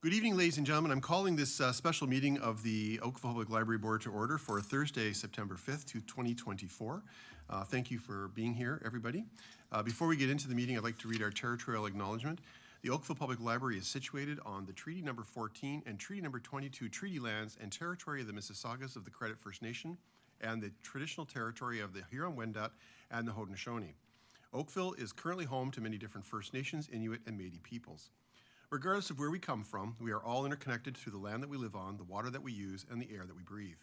Good evening, ladies and gentlemen. I'm calling this special meeting of the Oakville Public Library Board to order for Thursday, September 5th, 2024. Thank you for being here, everybody. Before we get into the meeting, I'd like to read our territorial acknowledgement. The Oakville Public Library is situated on the Treaty Number 14 and Treaty Number 22 treaty lands and territory of the Mississaugas of the Credit First Nation and the traditional territory of the Huron-Wendat and the Haudenosaunee. Oakville is currently home to many different First Nations, Inuit, and Métis peoples. Regardless of where we come from, we are all interconnected through the land that we live on, the water that we use, and the air that we breathe.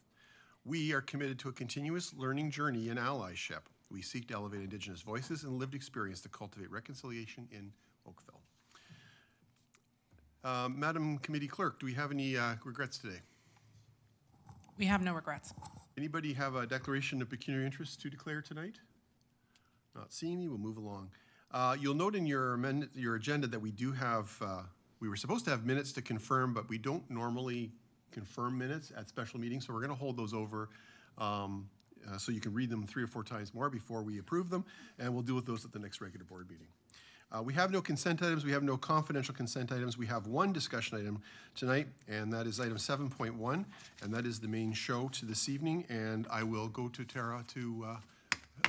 We are committed to a continuous learning journey in allyship. We seek to elevate Indigenous voices and lived experience to cultivate reconciliation in Oakville. Madam Committee Clerk, do we have any regrets today? We have no regrets. Anybody have a declaration of pecuniary interest to declare tonight? Not seeing any, we'll move along. You'll note in your agenda that we do have, we were supposed to have minutes to confirm, but we don't normally confirm minutes at special meetings, so we're going to hold those over so you can read them 3 or 4 times more before we approve them, and we'll deal with those at the next regular board meeting. We have no consent items. We have no confidential consent items. We have one discussion item tonight, and that is item 7.1, and that is the main show to this evening, and I will go to Tara to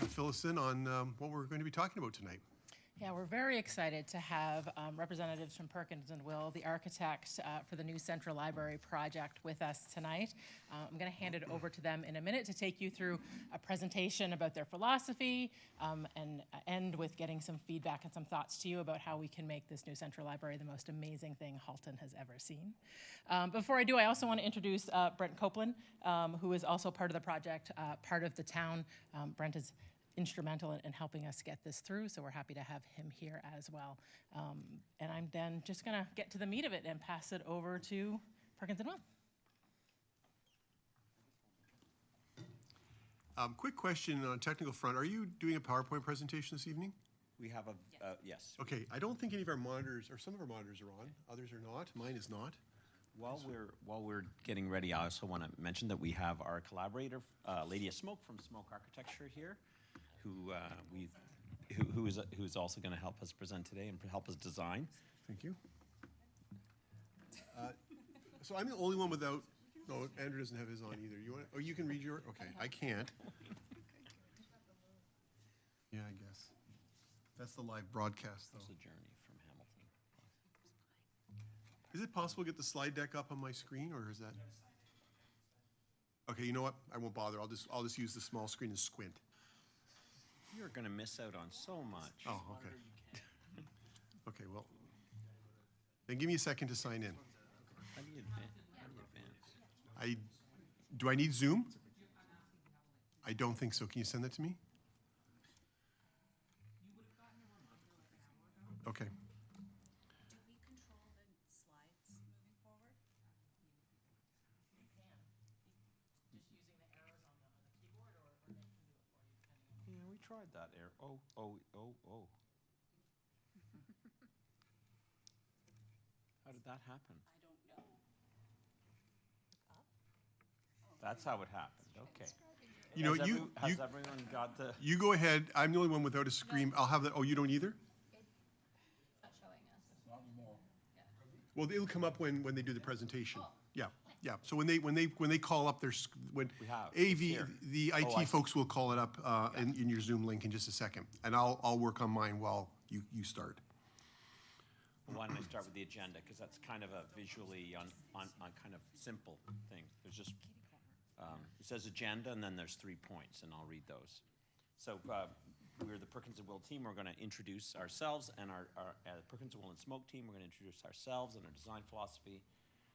fill us in on what we're going to be talking about tonight. Yeah, we're very excited to have representatives from Perkins & Will, the architects for the new Central Library project, with us tonight. I'm going to hand it over to them in a minute to take you through a presentation about their philosophy and end with getting some feedback and some thoughts to you about how we can make this new Central Library the most amazing thing Halton has ever seen. Before I do, I also want to introduce Brent Copeland, who is also part of the project, part of the town. Brent is instrumental in helping us get this through, so we're happy to have him here as well. And I'm then just going to get to the meat of it and pass it over to Perkins & Will. Quick question on a technical front. Are you doing a PowerPoint presentation this evening? We have a, yes. Okay, I don't think any of our monitors, or some of our monitors are on, others are not. Mine is not. While we're getting ready, I also want to mention that we have our collaborator, Lady of Smoke from Smoke Architecture here, who is also going to help us present today and help us design. Thank you. So I'm the only one without. No, Andrew doesn't have his on either. You want? Oh, you can read your. Okay, I can't. Yeah, I guess that's the live broadcast, though. It's a journey from Hamilton. Is it possible to get the slide deck up on my screen, or is that? Okay, you know what? I won't bother. I'll just use the small screen and squint. You're going to miss out on so much. Oh, okay. Okay, well, then give me a second to sign in. How do you advance? Do I need Zoom? I don't think so. Can you send that to me? Okay. Do we control the slides moving forward? You can. Just using the arrows on the keyboard, or they can do it for you, depending on. Yeah, we tried that error. Oh. How did that happen? I don't know. That's how it happened. Okay. You know, Has everyone got the? You go ahead. I'm the only one without a screen. I'll have that. Oh, you don't either? It's not showing us. Not anymore. Well, it'll come up when they do the presentation. Yeah. So when they call up their when We have. AV It's here. the IT I see. folks will call it up in your Zoom link in just a second, and I'll work on mine while you start. Why don't I start with the agenda, because that's kind of a visually on kind of simple thing. There's just, it says agenda, and then there's 3 points, and I'll read those. So we're the Perkins & Will team. We're going to introduce ourselves, and our Perkins & Will and Smoke team. We're going to introduce ourselves and our design philosophy,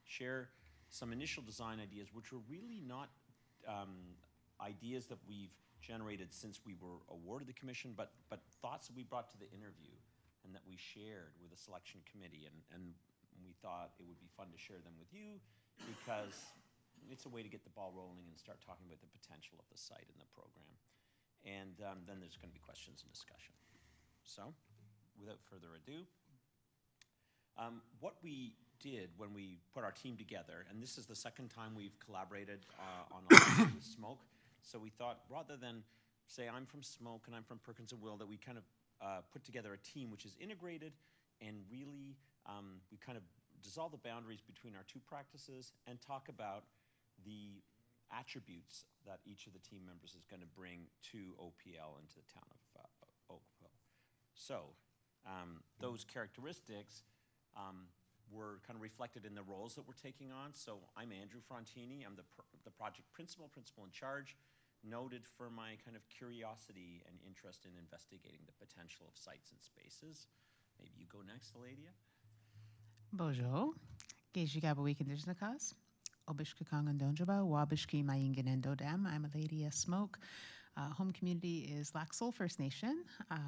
share some initial design ideas, which were really not ideas that we've generated since we were awarded the commission, but thoughts that we brought to the interview and that we shared with the selection committee, and we thought it would be fun to share them with you because it's a way to get the ball rolling and start talking about the potential of the site and the program. And then there's going to be questions and discussion. So, without further ado, what we did when we put our team together, and this is the second time we've collaborated on with Smoke, so we thought rather than say I'm from Smoke and I'm from Perkins & Will, that we kind of put together a team which is integrated and really we kind of dissolve the boundaries between our two practices and talk about the attributes that each of the team members is going to bring to OPL and to the town of Oakville. So those characteristics were kind of reflected in the roles that we're taking on. So I'm Andrew Frontini. I'm the project principal in charge, noted for my kind of curiosity and interest in investigating the potential of sites and spaces. Maybe you go next, Eladia. Bonjour. Gejigaba Weekenders Nakas. Obishka Kangandonjaba, Wabishki Mayinganendodam. I'm a lady of smoke. Home community is Laxal First Nation,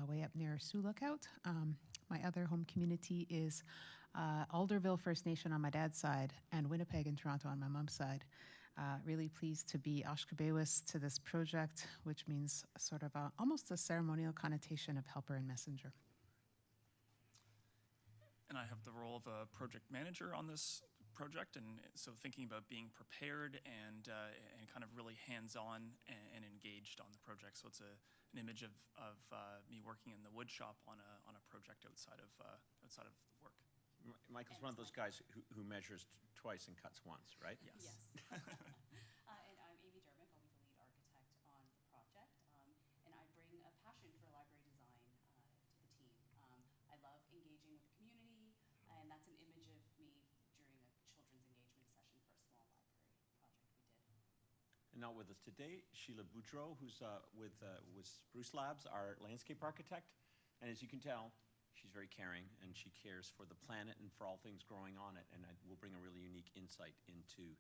way up near Sioux Lookout. My other home community is Alderville First Nation on my dad's side and Winnipeg and Toronto on my mom's side. Really pleased to be Ashkabewis to this project, which means sort of almost a ceremonial connotation of helper and messenger. And I have the role of a project manager on this project, and so thinking about being prepared and kind of really hands-on and engaged on the project. So it's an image of me working in the wood shop on a project outside of the work. Michael's one of those guys who measures twice and cuts once, right? Yes. Yes. And I'm Amy Dermott. I'll be the lead architect on the project. And I bring a passion for library design to the team. I love engaging with the community, and that's an image of me during a children's engagement session for a small library project we did. And now with us today, Sheila Boudreau, who's with Spruce Labs, our landscape architect. And as you can tell, she's very caring, and she cares for the planet and for all things growing on it. And will bring a really unique insight into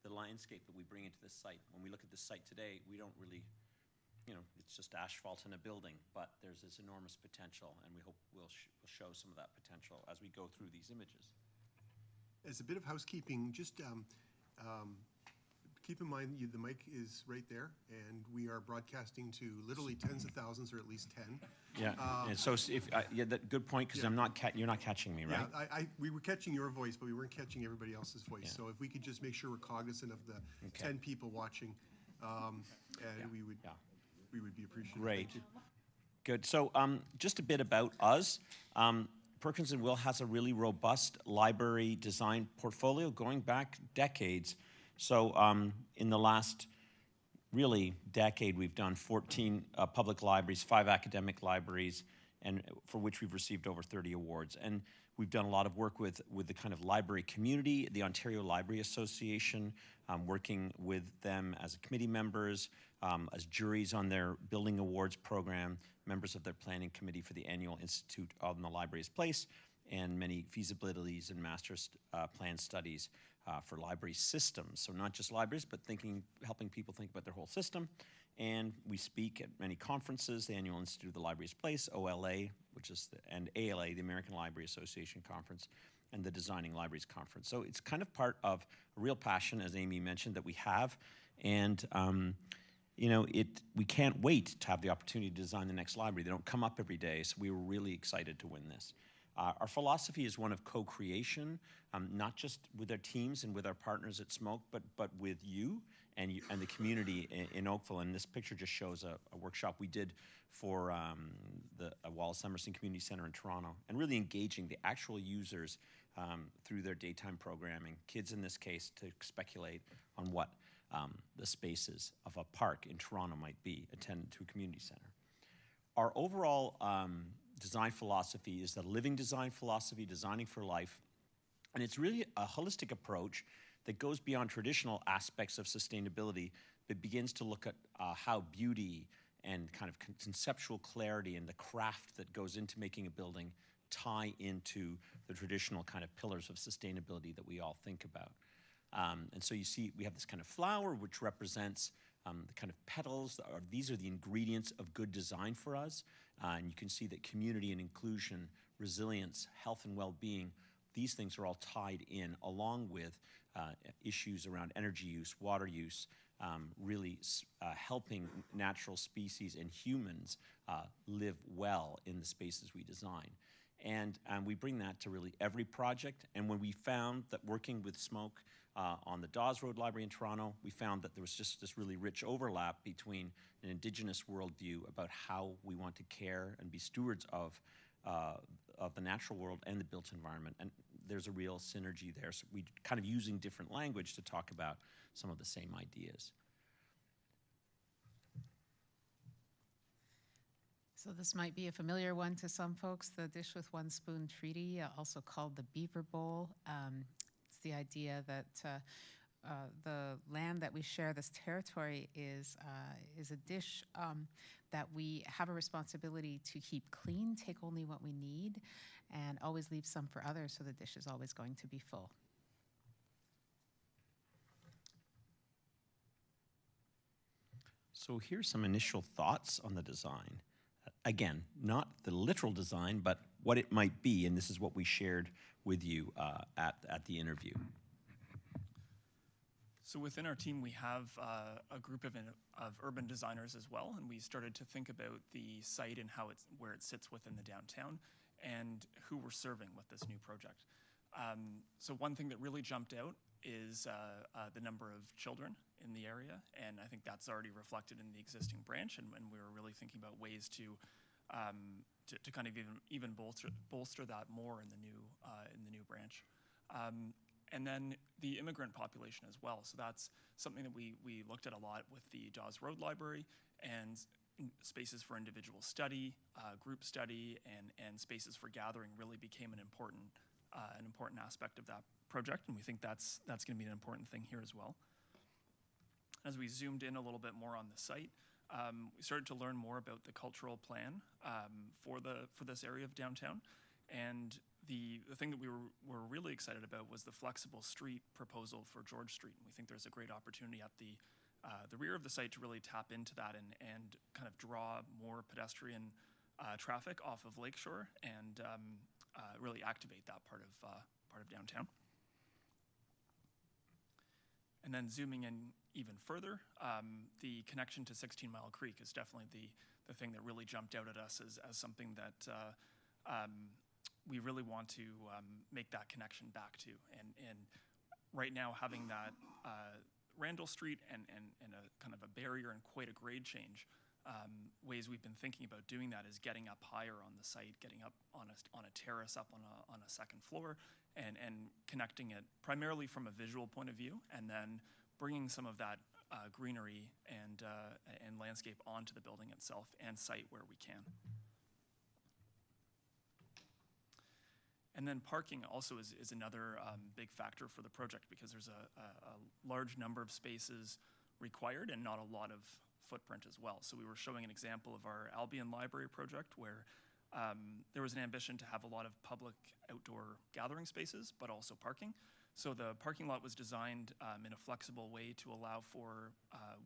the landscape that we bring into this site. When we look at this site today, we don't really, it's just asphalt and a building, but there's this enormous potential, and we hope we'll show some of that potential as we go through these images. As a bit of housekeeping, just keep in mind the mic is right there, and we are broadcasting to literally tens of thousands, or at least 10. Yeah, and so that good point, because Yeah. you're not catching me, right? Yeah, we were catching your voice, but we weren't catching everybody else's voice. Yeah. So if we could just make sure we're cognizant of the 10 people watching, we would be appreciative. Great. Thank you. Good. So just a bit about us. Perkins & Will has a really robust library design portfolio going back decades. So in the last really decade, we've done 14 public libraries, 5 academic libraries, and for which we've received over 30 awards. And we've done a lot of work with the kind of library community, the Ontario Library Association, working with them as committee members, as juries on their Building Awards program, members of their planning committee for the annual Institute on the Library's Place, and many feasibilities and master plan studies for library systems. So not just libraries, but helping people think about their whole system. And we speak at many conferences, the Annual Institute of the Library's Place, OLA, and ALA, the American Library Association Conference, and the Designing Libraries Conference. So it's kind of part of a real passion, as Amy mentioned, that we have. And we can't wait to have the opportunity to design the next library. They don't come up every day, so we were really excited to win this. Our philosophy is one of co-creation, not just with our teams and with our partners at Smoke, but with you and the community in Oakville. And this picture just shows a workshop we did for the Wallace Emerson Community Center in Toronto, and really engaging the actual users through their daytime programming, kids in this case, to speculate on what the spaces of a park in Toronto might be attended to a community center. Our overall design philosophy is the living design philosophy, designing for life. And it's really a holistic approach that goes beyond traditional aspects of sustainability, but begins to look at how beauty and kind of conceptual clarity and the craft that goes into making a building tie into the traditional kind of pillars of sustainability that we all think about. And so you see we have this kind of flower which represents the kind of petals. These are the ingredients of good design for us. And you can see that community and inclusion, resilience, health and well-being, these things are all tied in, along with issues around energy use, water use, really helping natural species and humans live well in the spaces we design. And we bring that to really every project. And when we found that working with Smoke on the Dawes Road Library in Toronto, we found that there was just this really rich overlap between an Indigenous worldview about how we want to care and be stewards of the natural world and the built environment. And there's a real synergy there. So we kind of using different language to talk about some of the same ideas. So this might be a familiar one to some folks, the dish with one spoon treaty, also called the beaver bowl. It's the idea that the land that we share, this territory, is a dish that we have a responsibility to keep clean, take only what we need, and always leave some for others, so the dish is always going to be full. So here's some initial thoughts on the design. Again, not the literal design, but what it might be, and this is what we shared with you at the interview. So within our team, we have a group of urban designers as well, and we started to think about the site and where it sits within the downtown, and who we're serving with this new project. So one thing that really jumped out is the number of children in the area, and I think that's already reflected in the existing branch, and we were really thinking about ways to kind of even bolster that more in the new branch. And then the immigrant population as well. So that's something that we looked at a lot with the Dawes Road Library, and spaces for individual study, group study, and spaces for gathering really became an important aspect of that project, and we think that's going to be an important thing here as well. As we zoomed in a little bit more on the site, we started to learn more about the cultural plan for this area of downtown, and the thing that we were really excited about was the flexible street proposal for George Street, and we think there's a great opportunity at the rear of the site to really tap into that and kind of draw more pedestrian traffic off of Lakeshore and really activate that part of downtown. And then zooming in even further, the connection to 16 Mile Creek is definitely the thing that really jumped out at us as something that we really want to make that connection back to. And right now, having that Randall Street and a kind of a barrier and quite a grade change, ways we've been thinking about doing that is getting up higher on the site, getting up on a terrace up on a second floor, and connecting it primarily from a visual point of view, and then bringing some of that greenery and landscape onto the building itself and site where we can. And then parking also is another big factor for the project, because there's a large number of spaces required and not a lot of footprint as well. So we were showing an example of our Albion Library project where there was an ambition to have a lot of public outdoor gathering spaces, but also parking. So the parking lot was designed in a flexible way to allow for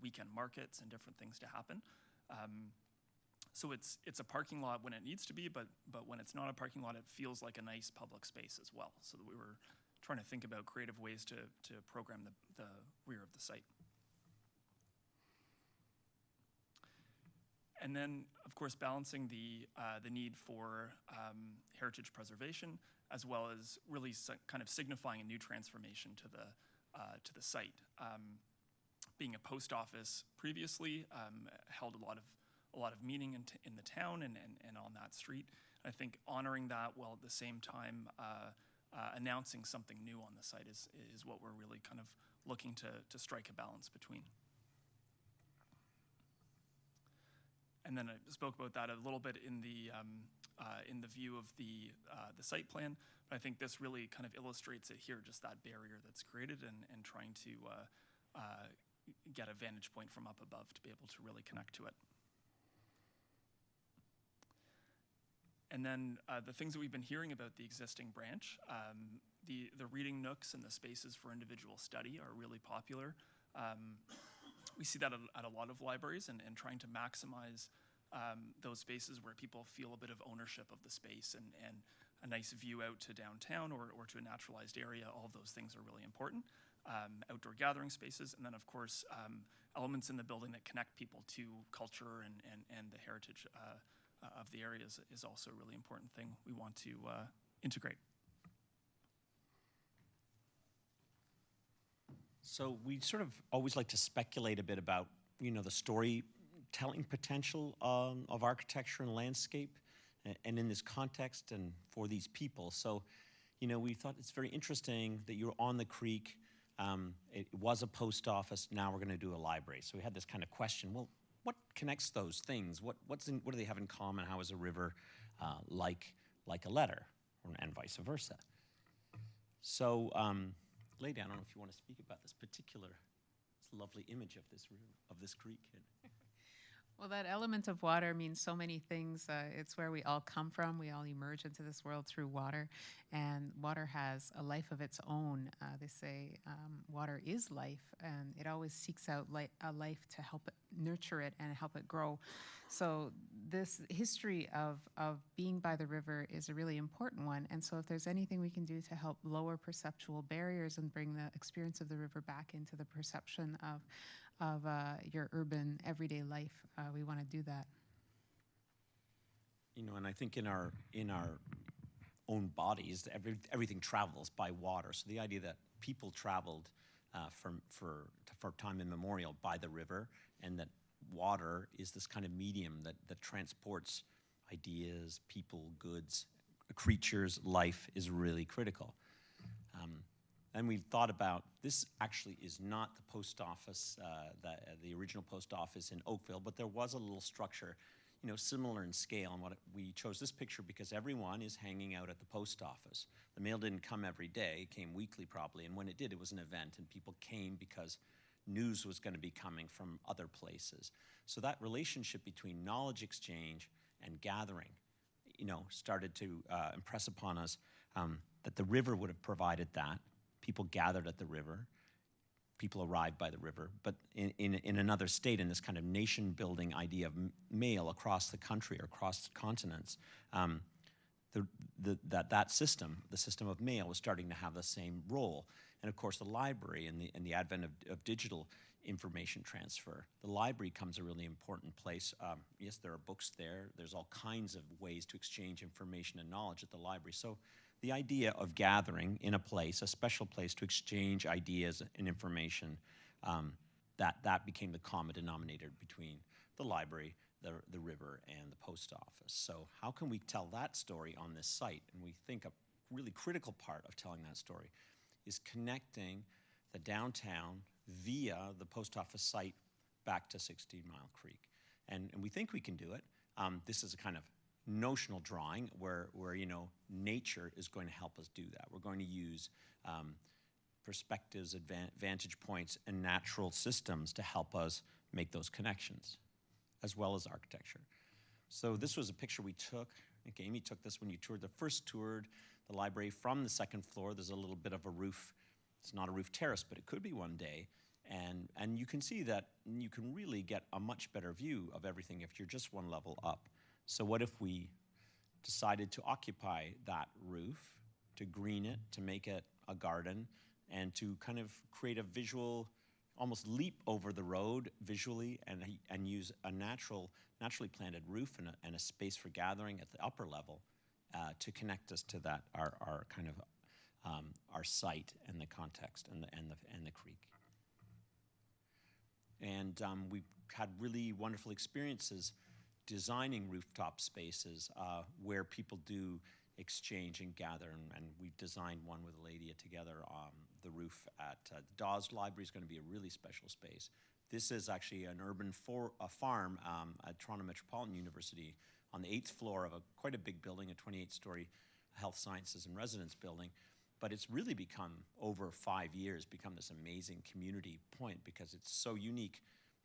weekend markets and different things to happen. So it's a parking lot when it needs to be, but when it's not a parking lot, it feels like a nice public space as well. So that we were trying to think about creative ways to program the rear of the site. And then, of course, balancing the need for heritage preservation, as well as really kind of signifying a new transformation to the site. Being a post office previously held a lot of meaning in the town and on that street. I think honoring that while at the same time announcing something new on the site is what we're really kind of looking to strike a balance between. And then I spoke about that a little bit in the view of the site plan, but I think this really kind of illustrates it here, just that barrier that's created and trying to get a vantage point from up above to be able to really connect to it. And then the things that we've been hearing about the existing branch, the reading nooks and the spaces for individual study are really popular. We see that at a lot of libraries, and trying to maximize those spaces where people feel a bit of ownership of the space and a nice view out to downtown or to a naturalized area. All of those things are really important. Outdoor gathering spaces, and then of course elements in the building that connect people to culture and the heritage of the areas is also a really important thing we want to integrate. So we sort of always like to speculate a bit about, the storytelling potential of architecture and landscape, and in this context and for these people. So, you know, we thought it's very interesting that you're on the creek. It was a post office. Now we're going to do a library. So we had this kind of question. Well, what connects those things? What do they have in common? How is a river like a letter, and vice versa? So, Lady, I don't know if you want to speak about this lovely image of this river, of this creek. Well, that element of water means so many things. It's where we all come from. We all emerge into this world through water, and water has a life of its own. They say water is life, and it always seeks out a life to help it nurture it and help it grow. So this history of being by the river is a really important one. And so if there's anything we can do to help lower perceptual barriers and bring the experience of the river back into the perception of your urban everyday life, we want to do that. You know, and I think in our own bodies, everything travels by water. So the idea that people traveled for time immemorial by the river, and that water is this kind of medium that transports ideas, people, goods, creatures, life, is really critical. And we thought about, this actually is not the post office, the original post office in Oakville, but there was a little structure, you know, similar in scale. And we chose this picture because everyone is hanging out at the post office. The mail didn't come every day, it came weekly probably, and when it did, it was an event, and people came because news was going to be coming from other places. So that relationship between knowledge exchange and gathering, you know, started to impress upon us that the river would have provided that. People gathered at the river, people arrived by the river, but in another state, in this kind of nation-building idea of mail across the country or across continents, that system, the system of mail, was starting to have the same role. And of course, the library and the advent of digital information transfer, the library becomes a really important place. Yes, there are books there. There's all kinds of ways to exchange information and knowledge at the library. So the idea of gathering in a place, a special place to exchange ideas and information, that became the common denominator between the library, the river, and the post office. So how can we tell that story on this site? And we think a really critical part of telling that story is connecting the downtown via the post office site back to 16 Mile Creek. And we think we can do it. This is a kind of notional drawing where you know, nature is going to help us do that. We're going to use perspectives, vantage points, and natural systems to help us make those connections, as well as architecture. So this was a picture we took. I think Amy took this when you first toured the library from the second floor. There's a little bit of a roof. It's not a roof terrace, but it could be one day. And you can see that you can really get a much better view of everything if you're just one level up. So what if we decided to occupy that roof, to green it, to make it a garden, and to kind of create a visual, almost leap over the road visually, and use a naturally planted roof and a space for gathering at the upper level to connect us to that, our kind of our site and the context and the creek. And we've had really wonderful experiences designing rooftop spaces where people do exchange and gather, and we've designed one with a lady together on the roof at Dawes Library. Is going to be a really special space. This is actually an urban farm at Toronto Metropolitan University on the 8th floor of quite a big building, a 28-story health sciences and residence building. But it's really become, over 5 years, become this amazing community point, because it's so unique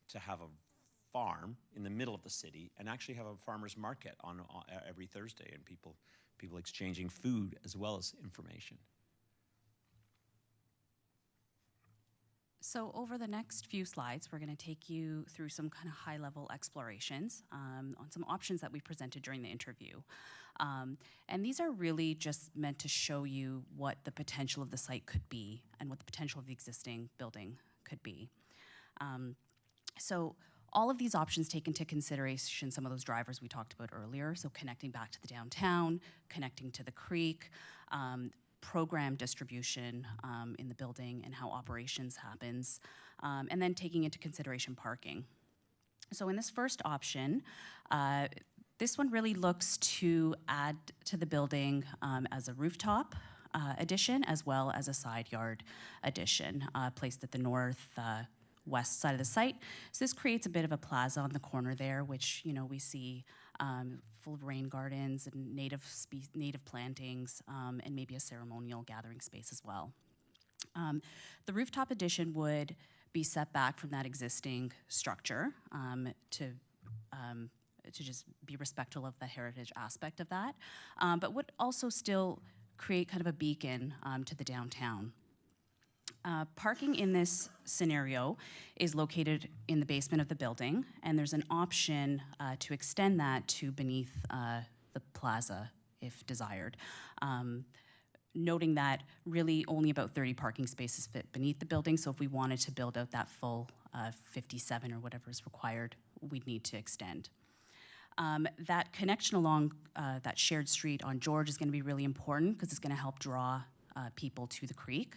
to have a farm in the middle of the city and actually have a farmer's market on every Thursday, and people exchanging food as well as information. So over the next few slides, we're going to take you through some kind of high-level explorations on some options that we presented during the interview. And these are really just meant to show you what the potential of the site could be and what the potential of the existing building could be. So all of these options take into consideration some of those drivers we talked about earlier, so connecting back to the downtown, connecting to the creek, program distribution in the building and how operations happens, and then taking into consideration parking. So in this first option, this one really looks to add to the building as a rooftop, addition, as well as a side yard addition placed at the west side of the site. So this creates a bit of a plaza on the corner there, which we see full of rain gardens and native plantings, and maybe a ceremonial gathering space as well. The rooftop addition would be set back from that existing structure to just be respectful of the heritage aspect of that, but would also still create kind of a beacon to the downtown. Parking in this scenario is located in the basement of the building, and there's an option to extend that to beneath the plaza if desired. Noting that really only about 30 parking spaces fit beneath the building, so if we wanted to build out that full 57 or whatever is required, we'd need to extend. That connection along that shared street on George is going to be really important because it's going to help draw people to the creek.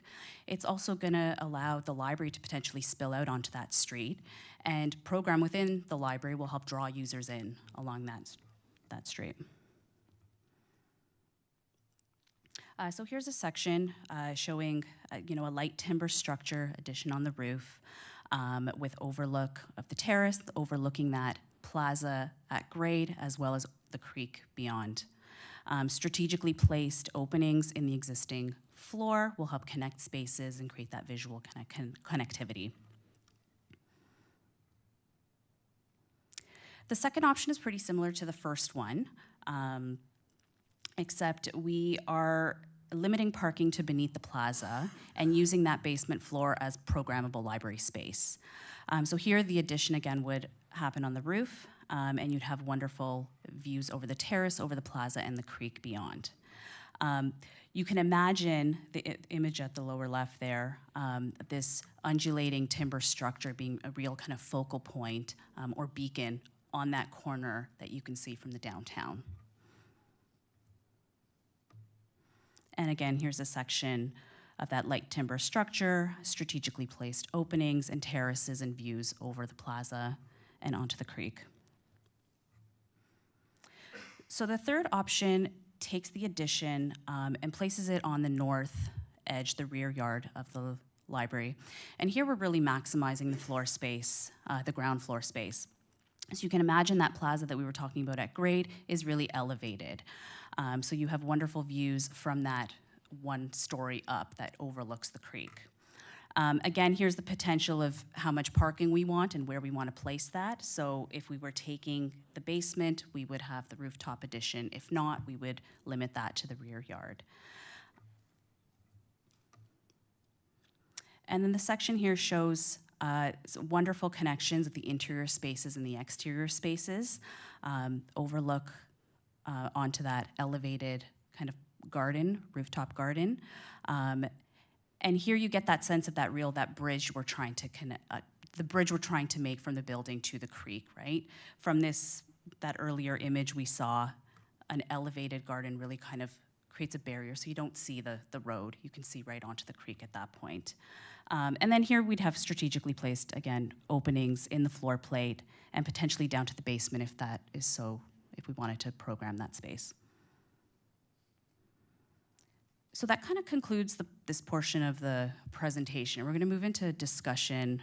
It's also going to allow the library to potentially spill out onto that street, and program within the library will help draw users in along that street. So here's a section showing a light timber structure addition on the roof with overlook of the terrace, overlooking that plaza at grade, as well as the creek beyond. Strategically placed openings in the existing floor will help connect spaces and create that visual connectivity. The second option is pretty similar to the first one, except we are limiting parking to beneath the plaza and using that basement floor as programmable library space. So here the addition again would happen on the roof, and you'd have wonderful views over the terrace, over the plaza, and the creek beyond. You can imagine the image at the lower left there, this undulating timber structure being a real kind of focal point or beacon on that corner that you can see from the downtown. And again, here's a section of that light timber structure, strategically placed openings and terraces and views over the plaza and onto the creek. So the third option takes the addition and places it on the north edge, the rear yard of the library. And here we're really maximizing the floor space, the ground floor space. So you can imagine that plaza that we were talking about at grade is really elevated. So you have wonderful views from that one story up that overlooks the creek. Again, here's the potential of how much parking we want and where we want to place that. So if we were taking the basement, we would have the rooftop addition. If not, we would limit that to the rear yard. And then the section here shows wonderful connections of the interior spaces and the exterior spaces, overlook onto that elevated kind of garden, rooftop garden. And here you get that sense of that bridge we're trying to connect, the bridge we're trying to make from the building to the creek, right? From that earlier image we saw, an elevated garden really kind of creates a barrier so you don't see the road. You can see right onto the creek at that point. And then here we'd have strategically placed, again, openings in the floor plate and potentially down to the basement if that is so, if we wanted to program that space. So that kind of concludes this portion of the presentation. We're going to move into discussion,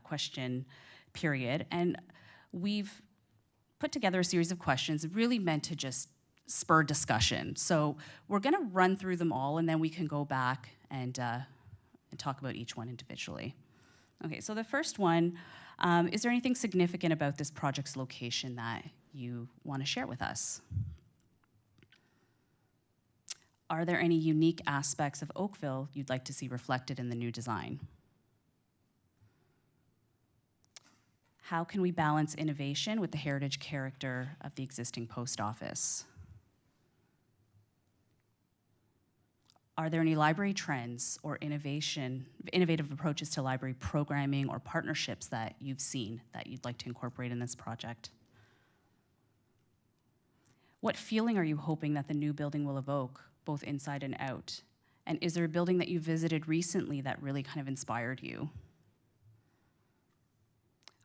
question period. And we've put together a series of questions really meant to just spur discussion. So we're going to run through them all, and then we can go back and talk about each one individually. Okay, so the first one, is there anything significant about this project's location that you want to share with us? Are there any unique aspects of Oakville you'd like to see reflected in the new design? How can we balance innovation with the heritage character of the existing post office? Are there any library trends or innovative approaches to library programming or partnerships that you've seen that you'd like to incorporate in this project? What feeling are you hoping that the new building will evoke, both inside and out? And is there a building that you visited recently that really kind of inspired you?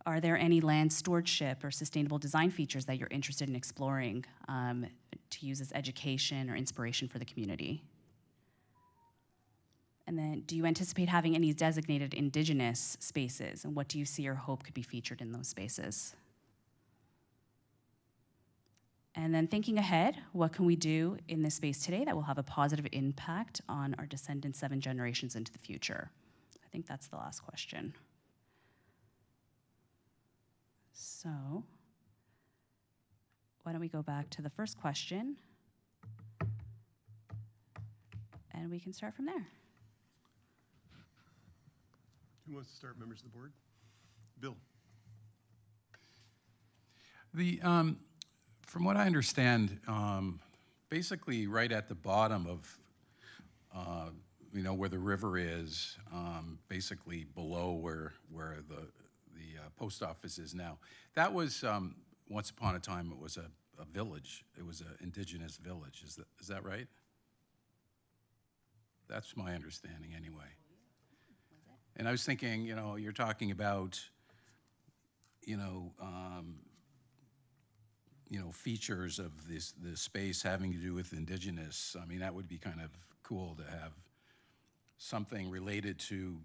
Are there any land stewardship or sustainable design features that you're interested in exploring to use as education or inspiration for the community? And then, do you anticipate having any designated Indigenous spaces? And what do you see or hope could be featured in those spaces? And then thinking ahead, what can we do in this space today that will have a positive impact on our descendants 7 generations into the future? I think that's the last question. So, why don't we go back to the first question, and we can start from there. Who wants to start, members of the board? Bill. From what I understand, basically right at the bottom of, where the river is, basically below where the post office is now. That was, once upon a time, it was a village. It was an indigenous village. Is that right? That's my understanding anyway. And I was thinking, you're talking about, features of the space having to do with indigenous. I mean, that would be kind of cool to have something related to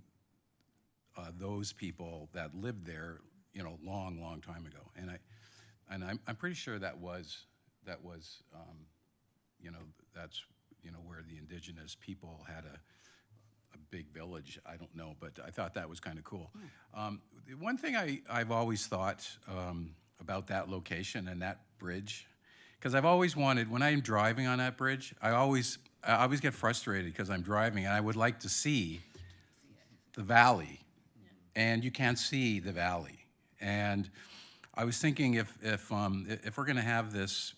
those people that lived there, long time ago. And I'm pretty sure that was that's where the indigenous people had a big village. I don't know, but I thought that was kind of cool. One thing I've always thought about that location and that bridge, because I've always wanted, when I'm driving on that bridge, I always get frustrated because I'm driving and I would like to see the valley, and you can't see the valley. And I was thinking if we're going to have this,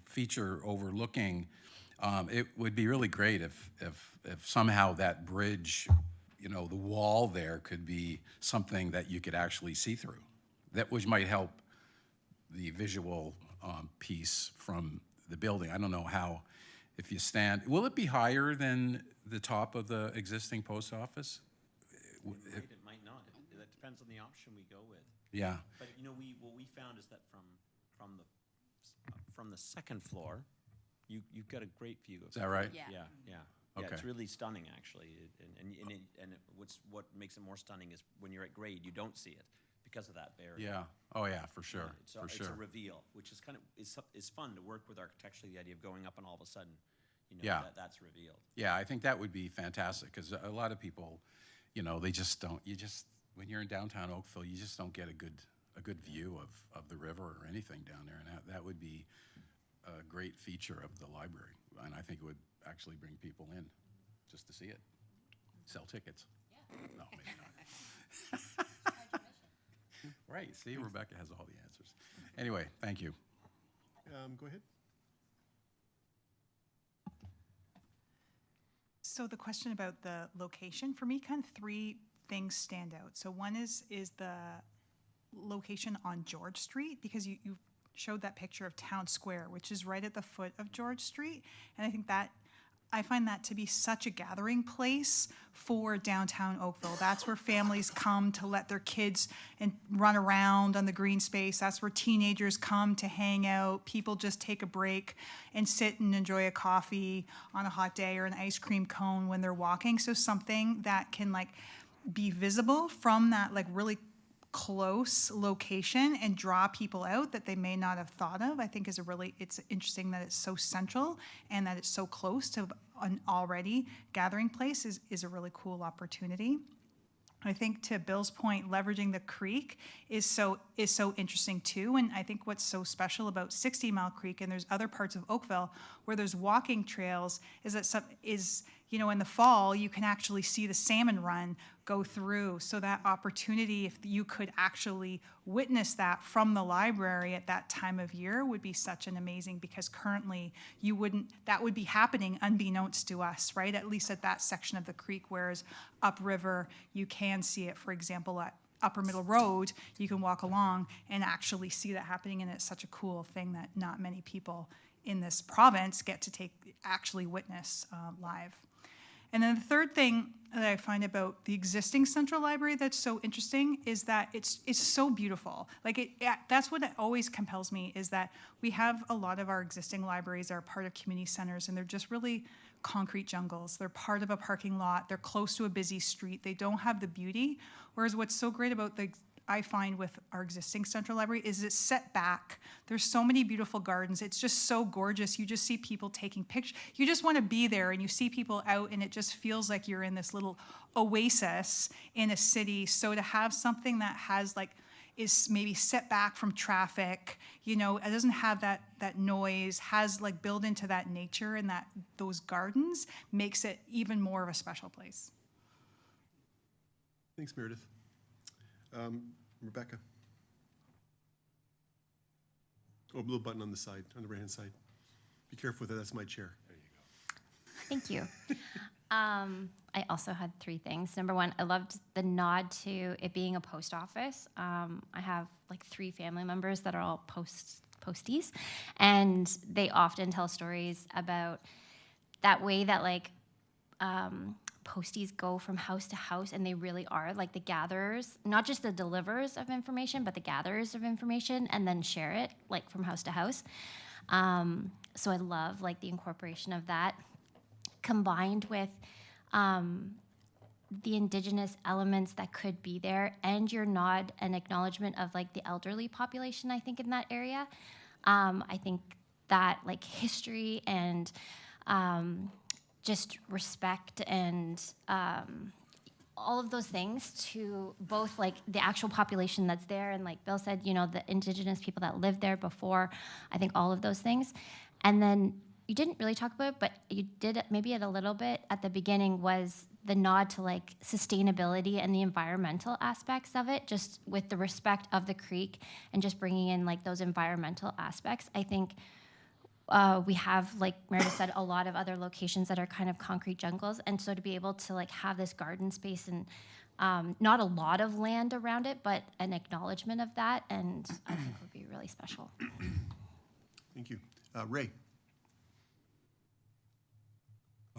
feature overlooking, it would be really great if somehow that bridge, the wall there could be something that you could actually see through, which might help the visual piece from the building. I don't know how, if you stand, will it be higher than the top of the existing post office? It might not. That depends on the option we go with. Yeah. But what we found is that from the second floor, you've got a great view of. Is that right? Yeah. Yeah, Okay. it's really stunning actually, what makes it more stunning is when you're at grade, you don't see it because of that barrier. Yeah. Oh yeah, for sure. It's For it's sure. a reveal, which is kind of is fun to work with architecturally. The idea of going up and all of a sudden, Yeah. that's revealed. Yeah, I think that would be fantastic because a lot of people, they just don't. When you're in downtown Oakville, you just don't get a good view of the river or anything down there, and that would be a great feature of the library. And I think it would actually bring people in just to see it. Sell tickets. Yeah. No, maybe not. Right. See, Rebecca has all the answers. Anyway, thank you. Go ahead. So the question about the location, for me, kind of 3 things stand out. So one is the location on George Street, because you showed that picture of Town Square, which is right at the foot of George Street. And I find that to be such a gathering place for downtown Oakville. That's where families come to let their kids and run around on the green space. That's where teenagers come to hang out. People just take a break and sit and enjoy a coffee on a hot day or an ice cream cone when they're walking. So something that can be visible from that really close location and draw people out that they may not have thought of, I think it's interesting that it's so central and that it's so close to an already gathering place is a really cool opportunity. I think to Bill's point, leveraging the creek is so interesting too. And I think what's so special about 60 Mile Creek, and there's other parts of Oakville where there's walking trails, is that in the fall, you can actually see the salmon run go through. So that opportunity, if you could actually witness that from the library at that time of year, would be such an amazing, because currently that would be happening unbeknownst to us, right? At least at that section of the creek, whereas upriver, you can see it, for example, at Upper Middle Road, you can walk along and actually see that happening, and it's such a cool thing that not many people in this province get to actually witness live. And then the third thing that I find about the existing Central Library that's so interesting is that it's so beautiful. That's what always compels me, is that we have a lot of our existing libraries are part of community centers, and they're just really concrete jungles. They're part of a parking lot. They're close to a busy street. They don't have the beauty. Whereas what's so great about I find with our existing Central Library is it's set back. There's so many beautiful gardens. It's just so gorgeous. You just see people taking pictures. You just want to be there, and you see people out, and it just feels like you're in this little oasis in a city. So to have something that has is maybe set back from traffic, it doesn't have that noise, has built into that nature and those gardens, makes it even more of a special place. Thanks, Meredith. Rebecca. Oh, little button on the side, on the right-hand side. Be careful with that, that's my chair. There you go. Thank you. I also had 3 things. Number 1, I loved the nod to it being a post office. I have 3 family members that are all posties, and they often tell stories about that way that posties go from house to house, and they really are the gatherers, not just the deliverers of information, but the gatherers of information, and then share it from house to house. So I love the incorporation of that, combined with the Indigenous elements that could be there, and your nod and acknowledgement of the elderly population, I think, in that area. I think that history and just respect and all of those things to both the actual population that's there, and Bill said, the Indigenous people that lived there before, I think all of those things. And then you didn't really talk about it, but you did maybe a little bit at the beginning, was the nod to sustainability and the environmental aspects of it, just with the respect of the creek and just bringing in those environmental aspects. I think we have, like Meredith said, a lot of other locations that are kind of concrete jungles, and so to be able to have this garden space and not a lot of land around it, but an acknowledgement of that, and I think would be really special. Thank you. Ray.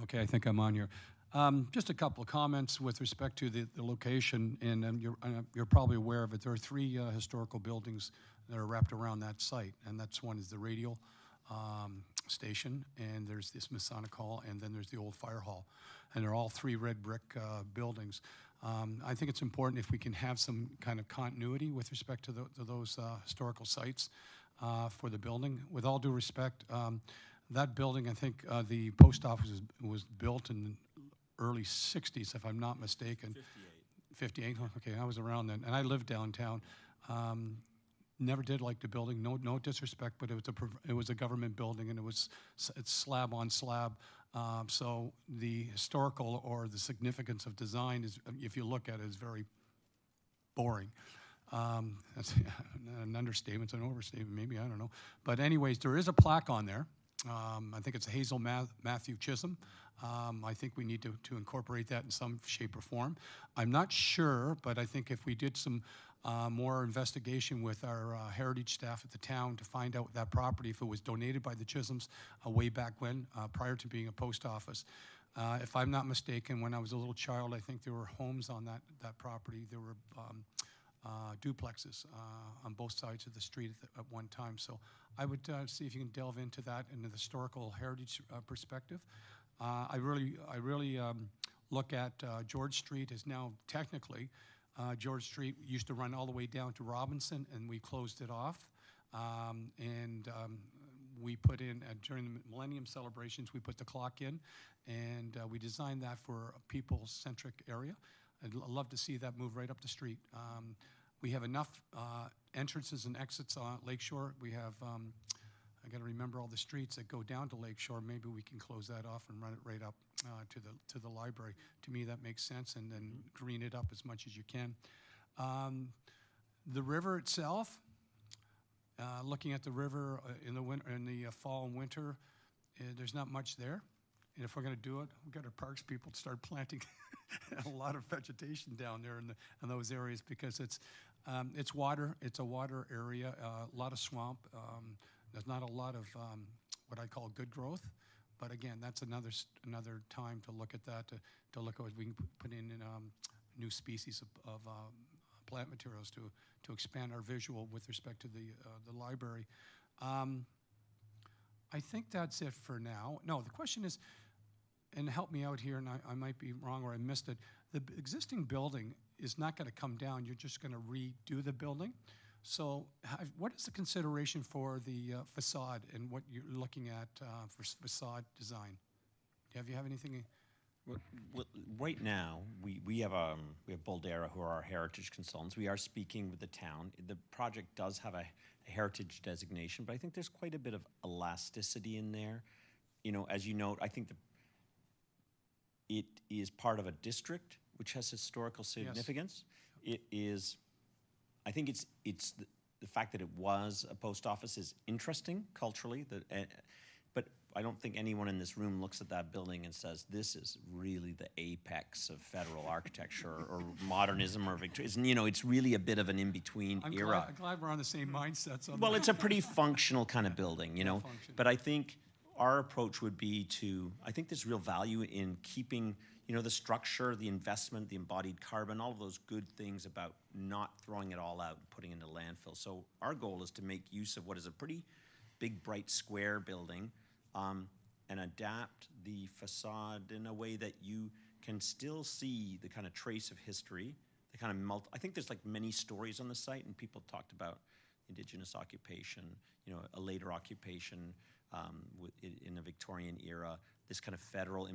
Okay, I think I'm on here. Just a couple of comments with respect to the location, and you're probably aware of it. There are 3 historical buildings that are wrapped around that site, and that's one is the radial station, and there's this Masonic Hall, and then there's the old fire hall. And they're all 3 red brick buildings. I think it's important if we can have some kind of continuity with respect to those historical sites for the building. With all due respect, that building, I think the post office was built in early 60s, if I'm not mistaken. 58. 58, okay, I was around then. And I lived downtown. Never did like the building, no disrespect, but it was a government building, and it's slab on slab. So the historical or the significance of design is, if you look at it, is very boring. That's an understatement, it's an overstatement, maybe, I don't know. But anyways, there is a plaque on there. I think it's Hazel Matthew Chisholm. I think we need to incorporate that in some shape or form. I'm not sure, but I think if we did some more investigation with our heritage staff at the town to find out that property, if it was donated by the Chisholms way back when, prior to being a post office. If I'm not mistaken, when I was a little child, I think there were homes on that property. There were duplexes on both sides of the street at one time. So I would see if you can delve into that in the historical heritage perspective. I really look at George Street as now technically, George Street used to run all the way down to Robinson, and we closed it off. We put in, during the Millennium celebrations, we put the clock in, and we designed that for a people-centric area. I'd love to see that move right up the street. We have enough entrances and exits on Lakeshore. We have, I got to remember all the streets that go down to Lakeshore. Maybe we can close that off and run it right up to the library. To me, that makes sense, and then green it up as much as you can. The river itself, looking at the river in the fall and winter, there's not much there. And if we're going to do it, we've got our parks people to start planting a lot of vegetation down there in those areas, because it's water. It's a water area, a lot of swamp. There's not a lot of what I call good growth, but again, that's another time to look at that, to look at what we can put in new species of plant materials to expand our visual with respect to the library. I think that's it for now. No, the question is, and help me out here, and I might be wrong or I missed it, the existing building is not going to come down, you're just going to redo the building. So what is the consideration for the facade and what you're looking at for facade design? Do you have anything? Well, right now, we have Boldera, who are our heritage consultants. We are speaking with the town. The project does have a heritage designation, but I think there's quite a bit of elasticity in there. You know, as you note, I think it is part of a district which has historical significance. Yes. It is, I think it's the fact that it was a post office is interesting culturally, but I don't think anyone in this room looks at that building and says, this is really the apex of federal architecture or modernism or Victorian. You know, it's really a bit of an in-between era. I'm glad we're on the same mindset. So well, it's a pretty functional kind of building, you know. But I think our approach would be I think there's real value in keeping, you know, the structure, the investment, the embodied carbon, all of those good things about not throwing it all out and putting it into landfill. So our goal is to make use of what is a pretty big, bright, square building, and adapt the facade in a way that you can still see the kind of trace of history, the kind of I think there's like many stories on the site, and people talked about Indigenous occupation, you know, a later occupation in the Victorian era, this kind of federal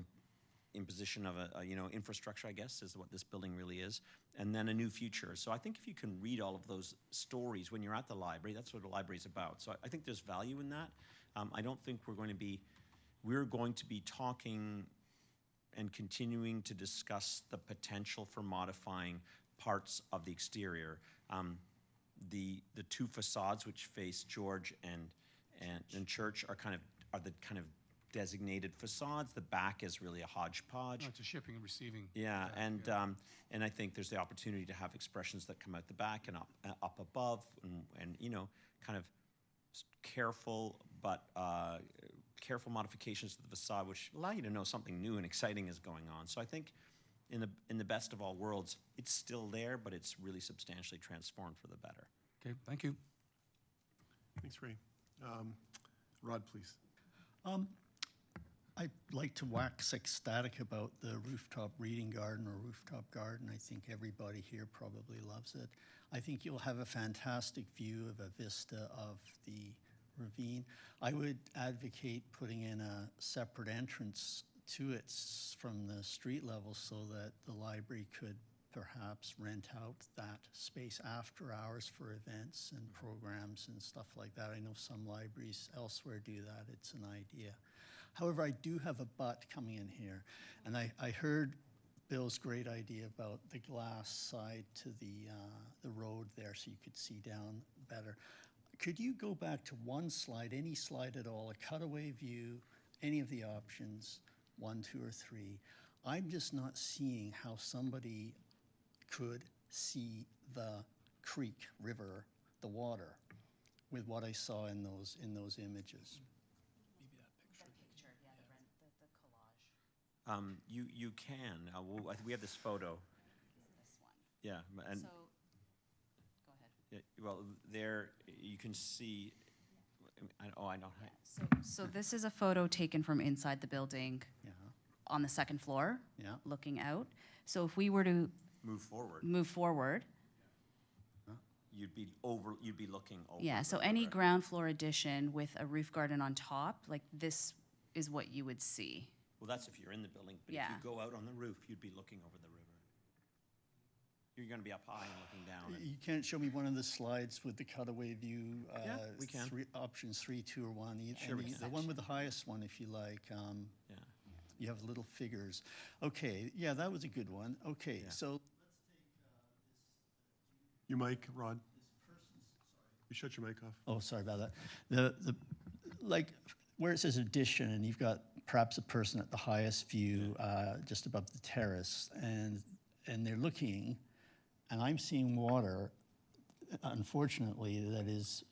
imposition of a you know, infrastructure, I guess, is what this building really is, and then a new future. So I think if you can read all of those stories when you're at the library, that's what the library is about. So I think there's value in that. I don't think we're going to be talking and continuing to discuss the potential for modifying parts of the exterior. The two facades which face George and Church are the kind of designated facades. The back is really a hodgepodge. No, it's a shipping and receiving. Yeah, and I think there's the opportunity to have expressions that come out the back and up above, and you know, kind of careful modifications to the facade, which allow you to know something new and exciting is going on. So I think in the best of all worlds, it's still there, but it's really substantially transformed for the better. Okay, thank you. Thanks, Ray. Rod, please. I'd like to wax ecstatic about the rooftop reading garden or rooftop garden. I think everybody here probably loves it. I think you'll have a fantastic view of a vista of the ravine. I would advocate putting in a separate entrance to it from the street level so that the library could perhaps rent out that space after hours for events and programs and stuff like that. I know some libraries elsewhere do that. It's an idea. However, I do have a but coming in here, and I heard Bill's great idea about the glass side to the road there so you could see down better. Could you go back to one slide, any slide at all, a cutaway view, any of the options, 1, 2, or 3? I'm just not seeing how somebody could see the creek, river, the water, with what I saw in those images. You can. We have this photo. This one. Yeah, and So, go ahead. yeah, well, there you can see. I know. So this is a photo taken from inside the building Yeah, on the second floor, yeah. looking out. So if we were to Move forward. You'd be looking over. Yeah, so the any river. ground floor addition with a roof garden on top, like this is what you would see. Well, that's if you're in the building, but Yeah. if you go out on the roof, you'd be looking over the river. You're going to be up high and looking down. And You can't show me one of the slides with the cutaway view? Yeah, we can. Options 3, 2, or 1. Sure, we can. The one with the highest one, if you like. yeah. You have little figures. Okay, yeah, that was a good one. Okay, Yeah. so Your mic, Rod. You shut your mic off. oh, sorry about that. The like where it says addition, and you've got perhaps a person at the highest view, just above the terrace, and they're looking, and I'm seeing water. Unfortunately, that is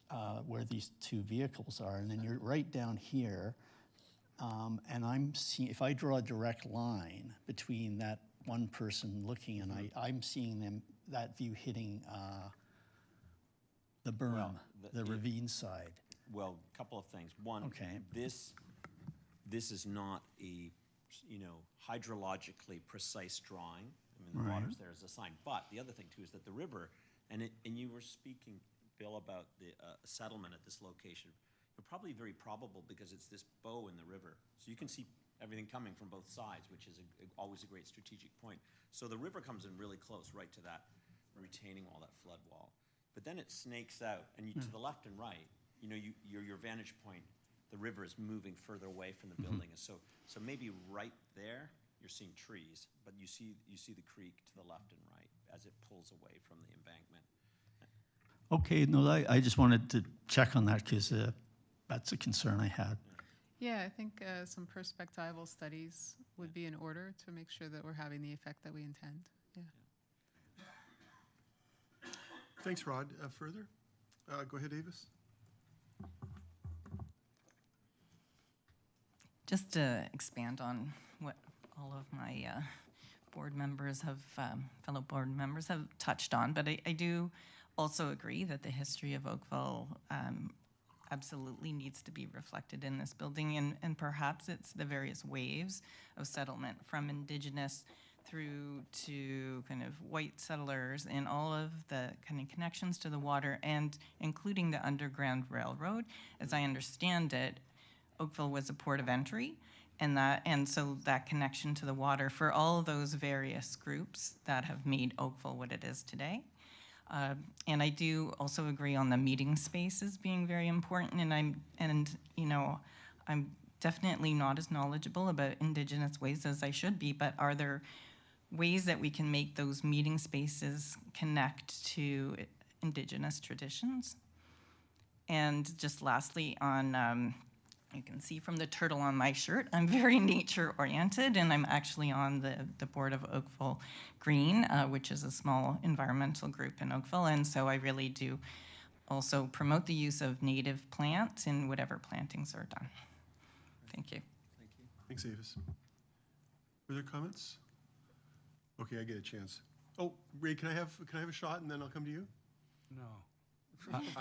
where these two vehicles are, and then you're right down here, and I'm seeing. If I draw a direct line between that one person looking, and I'm seeing that view hitting the berm, Well, the ravine side. Well, a couple of things. One, Okay. this is not a hydrologically precise drawing. I mean, the water's there as a sign. But the other thing too is that the river, and you were speaking, Bill, about the settlement at this location. Probably very probable because it's this bow in the river. So you can see everything coming from both sides, which is always a great strategic point. So the river comes in really close right to that retaining wall, that flood wall. But then it snakes out, and to the left and right, your vantage point, the river is moving further away from the building. And so maybe right there, you're seeing trees, but you see the creek to the left and right as it pulls away from the embankment. Okay, no, I just wanted to check on that because that's a concern I had. Yeah, I think some perspectival studies would be in order to make sure that we're having the effect that we intend. Yeah. Thanks, Rod. Further? Go ahead, Avis. Just to expand on what all of my board members have, fellow board members have touched on, but I do also agree that the history of Oakville absolutely needs to be reflected in this building, and perhaps it's the various waves of settlement from Indigenous through to kind of white settlers and all of the kind of connections to the water, and including the Underground Railroad. As I understand it, Oakville was a port of entry, and so that connection to the water for all those various groups that have made Oakville what it is today. And I do also agree on the meeting spaces being very important, and I'm definitely not as knowledgeable about Indigenous ways as I should be, but are there ways that we can make those meeting spaces connect to Indigenous traditions? And just lastly, on you can see from the turtle on my shirt, I'm very nature-oriented, and I'm actually on the board of Oakville Green, which is a small environmental group in Oakville, and so I really do also promote the use of native plants in whatever plantings are done. Thank you. Thank you. Thanks, Avis. Further comments? Okay, I get a chance. Oh, Ray, can I have a shot and then I'll come to you? No.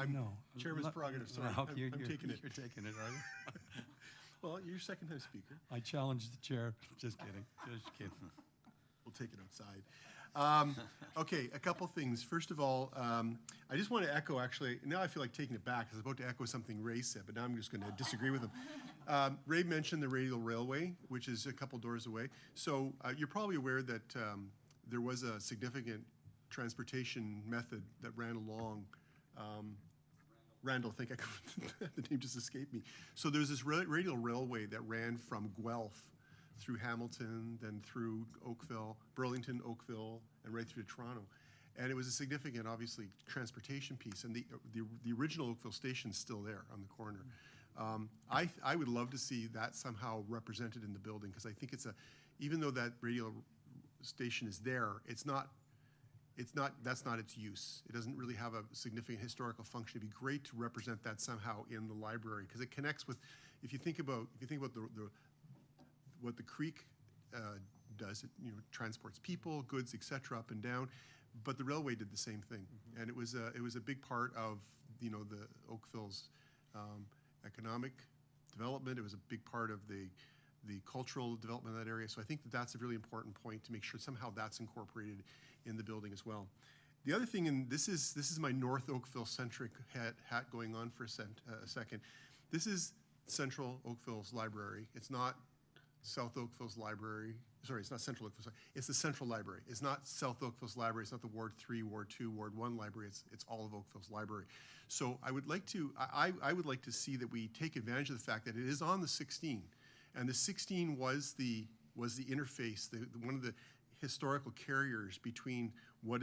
No. Chairman's prerogative, sorry. No, I'm you're taking it. You're taking it, are you? Well, you're second-time speaker. I challenged the chair. Just kidding. Just kidding. We'll take it outside. Okay, a couple things. First of all, I just want to echo, actually, now I feel like taking it back. I was about to echo something Ray said, but now I'm just going to disagree with him. Ray mentioned the radial railway, which is a couple doors away. So you're probably aware that there was a significant transportation method that ran along Randall, I think the name just escaped me. So there's this radial railway that ran from Guelph through Hamilton, then through Oakville, Burlington, Oakville, and right through to Toronto. And it was a significant, obviously, transportation piece. And the original Oakville station's still there on the corner. I would love to see that somehow represented in the building, because I think even though that radial station is there, that's not its use. It doesn't really have a significant historical function. It'd be great to represent that somehow in the library, because it connects with, if you think about what the creek does, it transports people, goods, etc., up and down, but the railway did the same thing, and it was a big part of the Oakville's economic development. It was a big part of the cultural development of that area. So I think that's a really important point to make sure somehow that's incorporated in the building as well. The other thing, and this is my North Oakville centric hat going on for a second. This is Central Oakville's library. It's not South Oakville's library. Sorry, it's not Central Oakville. Sorry. It's the Central Library. It's not South Oakville's library. It's not the Ward 3, Ward 2, Ward 1 library. It's all of Oakville's library. So I would like to see that we take advantage of the fact that it is on the 16, and the 16 was the interface, one of the historical carriers between what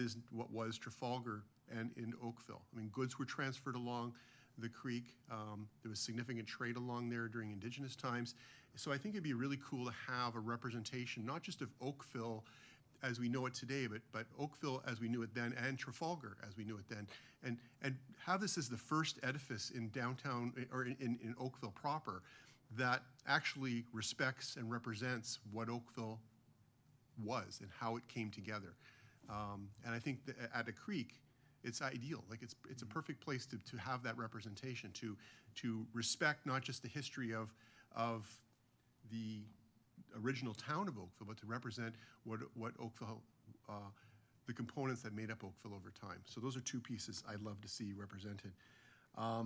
was Trafalgar and in Oakville. I mean, goods were transferred along the creek. There was significant trade along there during Indigenous times. So I think it'd be really cool to have a representation, not just of Oakville as we know it today, but Oakville as we knew it then, and Trafalgar as we knew it then, and have this as the first edifice in downtown, or in Oakville proper, that actually respects and represents what Oakville was and how it came together. And I think that at a creek, it's ideal. Like it's a perfect place to have that representation, to respect not just the history of original town of Oakville, but to represent what Oakville, the components that made up Oakville over time. So those are two pieces I'd love to see represented. I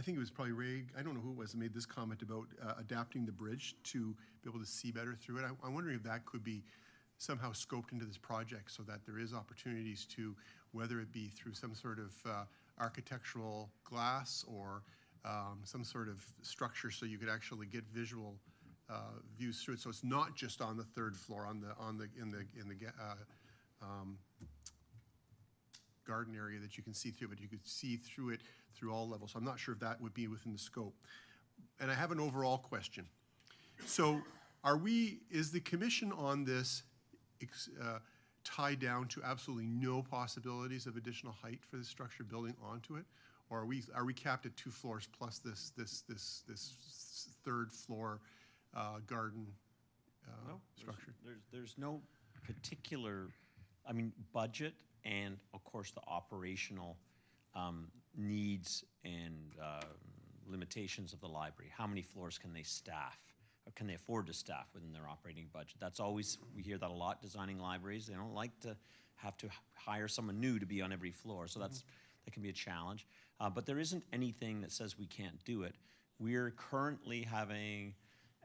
think it was probably Ray, I don't know who it was, that made this comment about adapting the bridge to be able to see better through it. I'm wondering if that could be somehow scoped into this project so that there is opportunities to, whether it be through some sort of architectural glass or some sort of structure so you could actually get visual views through it. So it's not just on the third floor, in the garden area that you can see through, but you could see through it through all levels. So I'm not sure if that would be within the scope. And I have an overall question. So is the commission on this tied down to absolutely no possibilities of additional height for the structure building onto it? Or are we capped at 2 floors plus this third floor garden structure? There's no particular, I mean, budget and, of course, the operational needs and limitations of the library. How many floors can they staff? Or can they afford to staff within their operating budget? That's always, we hear that a lot designing libraries. They don't like to have to hire someone new to be on every floor. So that can be a challenge. But there isn't anything that says we can't do it. We're currently having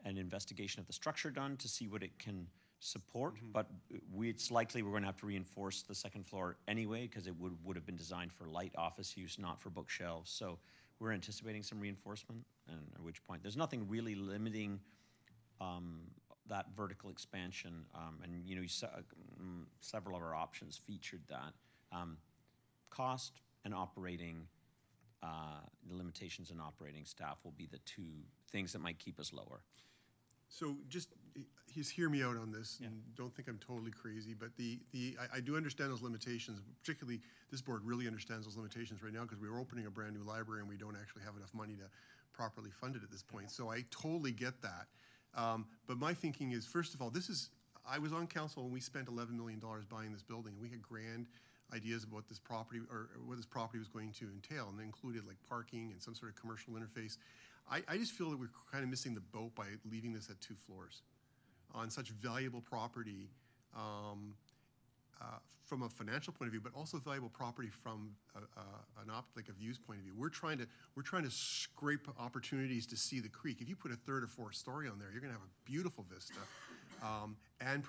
an investigation of the structure done to see what it can support, but it's likely we're going to have to reinforce the second floor anyway because it would have been designed for light office use, not for bookshelves. So we're anticipating some reinforcement, and at which point there's nothing really limiting that vertical expansion. And you know, several of our options featured that. Cost and operating, the limitations in operating staff will be the two things that might keep us lower. So just hear me out on this, and don't think I'm totally crazy, but I do understand those limitations. Particularly, this board really understands those limitations right now because we're opening a brand new library and we don't actually have enough money to properly fund it at this point. So I totally get that. But my thinking is, first of all, I was on council when we spent $11 million buying this building, and we had grand ideas about this property or what this property was going to entail, and they included like parking and some sort of commercial interface. I just feel that we're kind of missing the boat by leaving this at 2 floors on such valuable property from a financial point of view, but also valuable property from a views point of view. We're trying to scrape opportunities to see the creek. If you put a 3rd or 4th story on there, you're going to have a beautiful vista and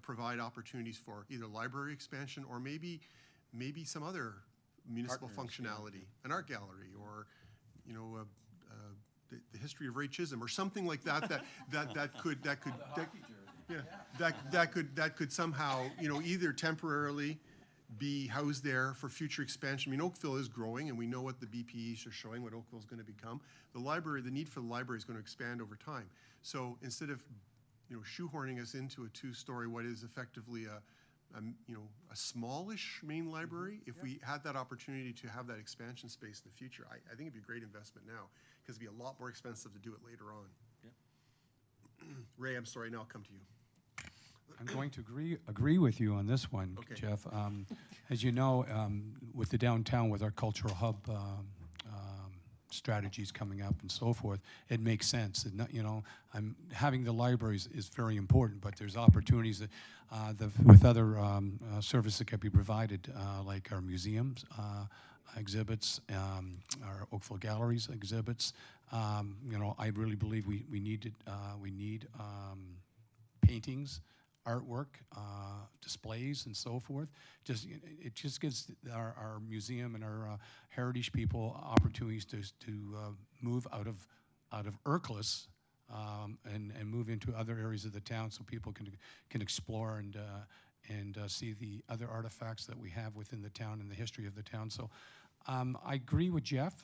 provide opportunities for either library expansion or maybe some other municipal functionality, an art gallery, or the history of Ray Chisholm or something like that that could somehow either temporarily be housed there for future expansion. I mean, Oakville is growing, and we know what the BPEs are showing, what Oakville is going to become. The need for the library is going to expand over time. So instead of shoehorning us into a 2-story, what is effectively a smallish main library, if we had that opportunity to have that expansion space in the future, I think it'd be a great investment now, because it'd be a lot more expensive to do it later on. Yep. Ray, I'm sorry, now I'll come to you. I'm going to agree with you on this one, okay. Jeff. As you know, with the downtown, with our cultural hub strategies coming up and so forth, it makes sense. Having the libraries is very important, but there's opportunities that, with other services that can be provided, like our museums exhibits, our Oakville Galleries exhibits. I really believe we need paintings, artwork, displays, and so forth. It just gives our museum and our heritage people opportunities to move out of Ercles and move into other areas of the town, so people can explore and see the other artifacts that we have within the town and the history of the town. So I agree with Jeff.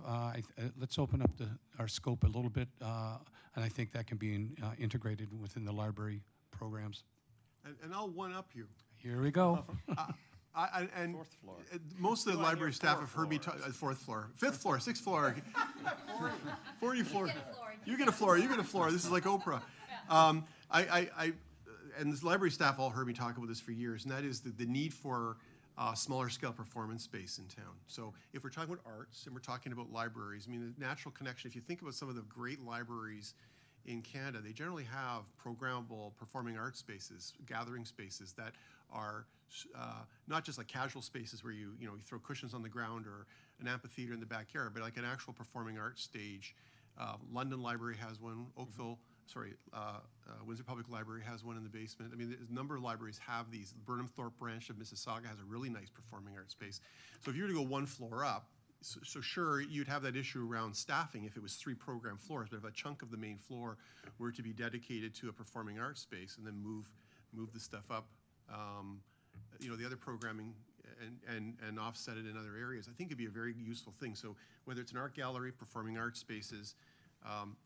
Let's open up our scope a little bit, and I think that can be integrated within the library programs. And I'll one-up you. Here we go. And 4th floor. Most of the library staff have heard me talk, 4th floor, 5th floor, 6th floor, 40 floor. You get a floor. You get a floor. This is like Oprah. And this library staff all heard me talk about this for years, and that is the need for smaller scale performance space in town. So if we're talking about arts and we're talking about libraries, I mean, the natural connection, if you think about some of the great libraries in Canada, they generally have programmable performing arts spaces, gathering spaces that are not just like casual spaces where you throw cushions on the ground or an amphitheater in the backyard, but like an actual performing arts stage. London Library has one. Oakville, Windsor Public Library has one in the basement. I mean, a number of libraries have these. The Burnham Thorpe branch of Mississauga has a really nice performing arts space. So if you were to go one floor up, so sure, you'd have that issue around staffing if it was 3 program floors, but if a chunk of the main floor were to be dedicated to a performing arts space and then move the stuff up, the other programming and offset it in other areas, I think it'd be a very useful thing. So whether it's an art gallery, performing arts spaces,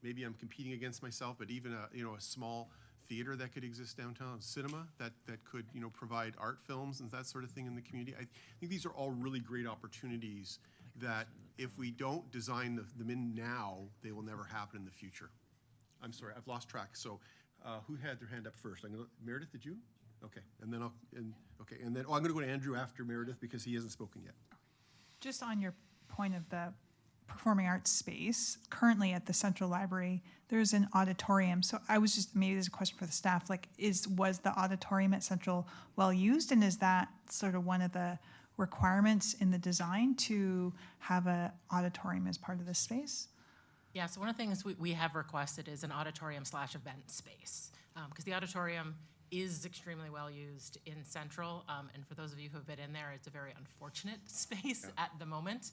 maybe I'm competing against myself, but even a small theater that could exist downtown, cinema that could provide art films and that sort of thing in the community. I think these are all really great opportunities that if we don't design them in now, they will never happen in the future. I'm sorry, I've lost track. So who had their hand up first? Meredith, did you? Okay, and then I'm going to go to Andrew after Meredith because he hasn't spoken yet. Just on your point of the performing arts space, currently at the Central Library, there's an auditorium. So maybe there's a question for the staff, was the auditorium at Central well used? And is that sort of one of the requirements in the design to have an auditorium as part of this space? Yeah, so one of the things we have requested is an auditorium/event space, because the auditorium is extremely well used in Central, and for those of you who have been in there, it's a very unfortunate space at the moment,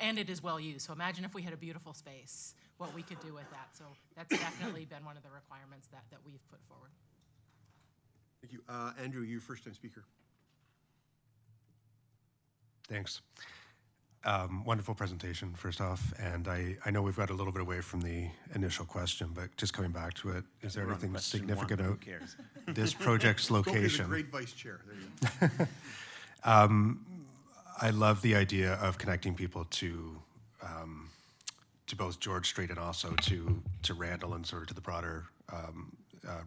and it is well used. So imagine if we had a beautiful space, what we could do with that. So that's definitely been one of the requirements that we've put forward. Thank you. Andrew, you're first-time speaker. Thanks. Wonderful presentation, first off. And I know we've got a little bit away from the initial question, but just coming back to it, is there anything significant about this project's location? Go be the great vice chair. There you go. I love the idea of connecting people to both George Street and also to Randall and sort of to the broader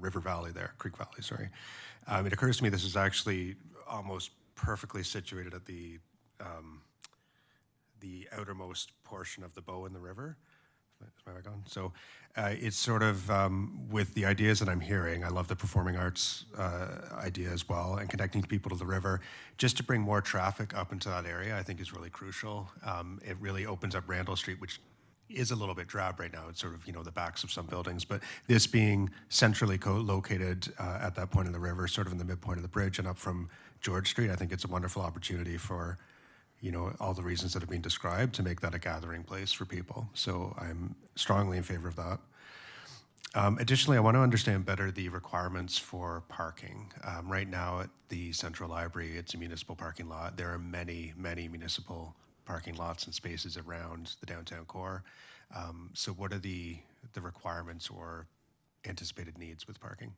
river valley there, Creek Valley, sorry. It occurs to me this is actually almost perfectly situated at the outermost portion of the bow in the river. Is my mic on? So it's sort of with the ideas that I'm hearing, I love the performing arts idea as well, and connecting people to the river, just to bring more traffic up into that area, I think is really crucial. It really opens up Randall Street, which is a little bit drab right now. It's sort of, the backs of some buildings, but this being centrally located at that point in the river, sort of in the midpoint of the bridge and up from George Street, I think it's a wonderful opportunity for all the reasons that have been described to make that a gathering place for people. So I'm strongly in favor of that. Additionally, I want to understand better the requirements for parking. Right now at the Central Library, it's a municipal parking lot. There are many, many municipal parking lots and spaces around the downtown core. So what are the requirements or anticipated needs with parking?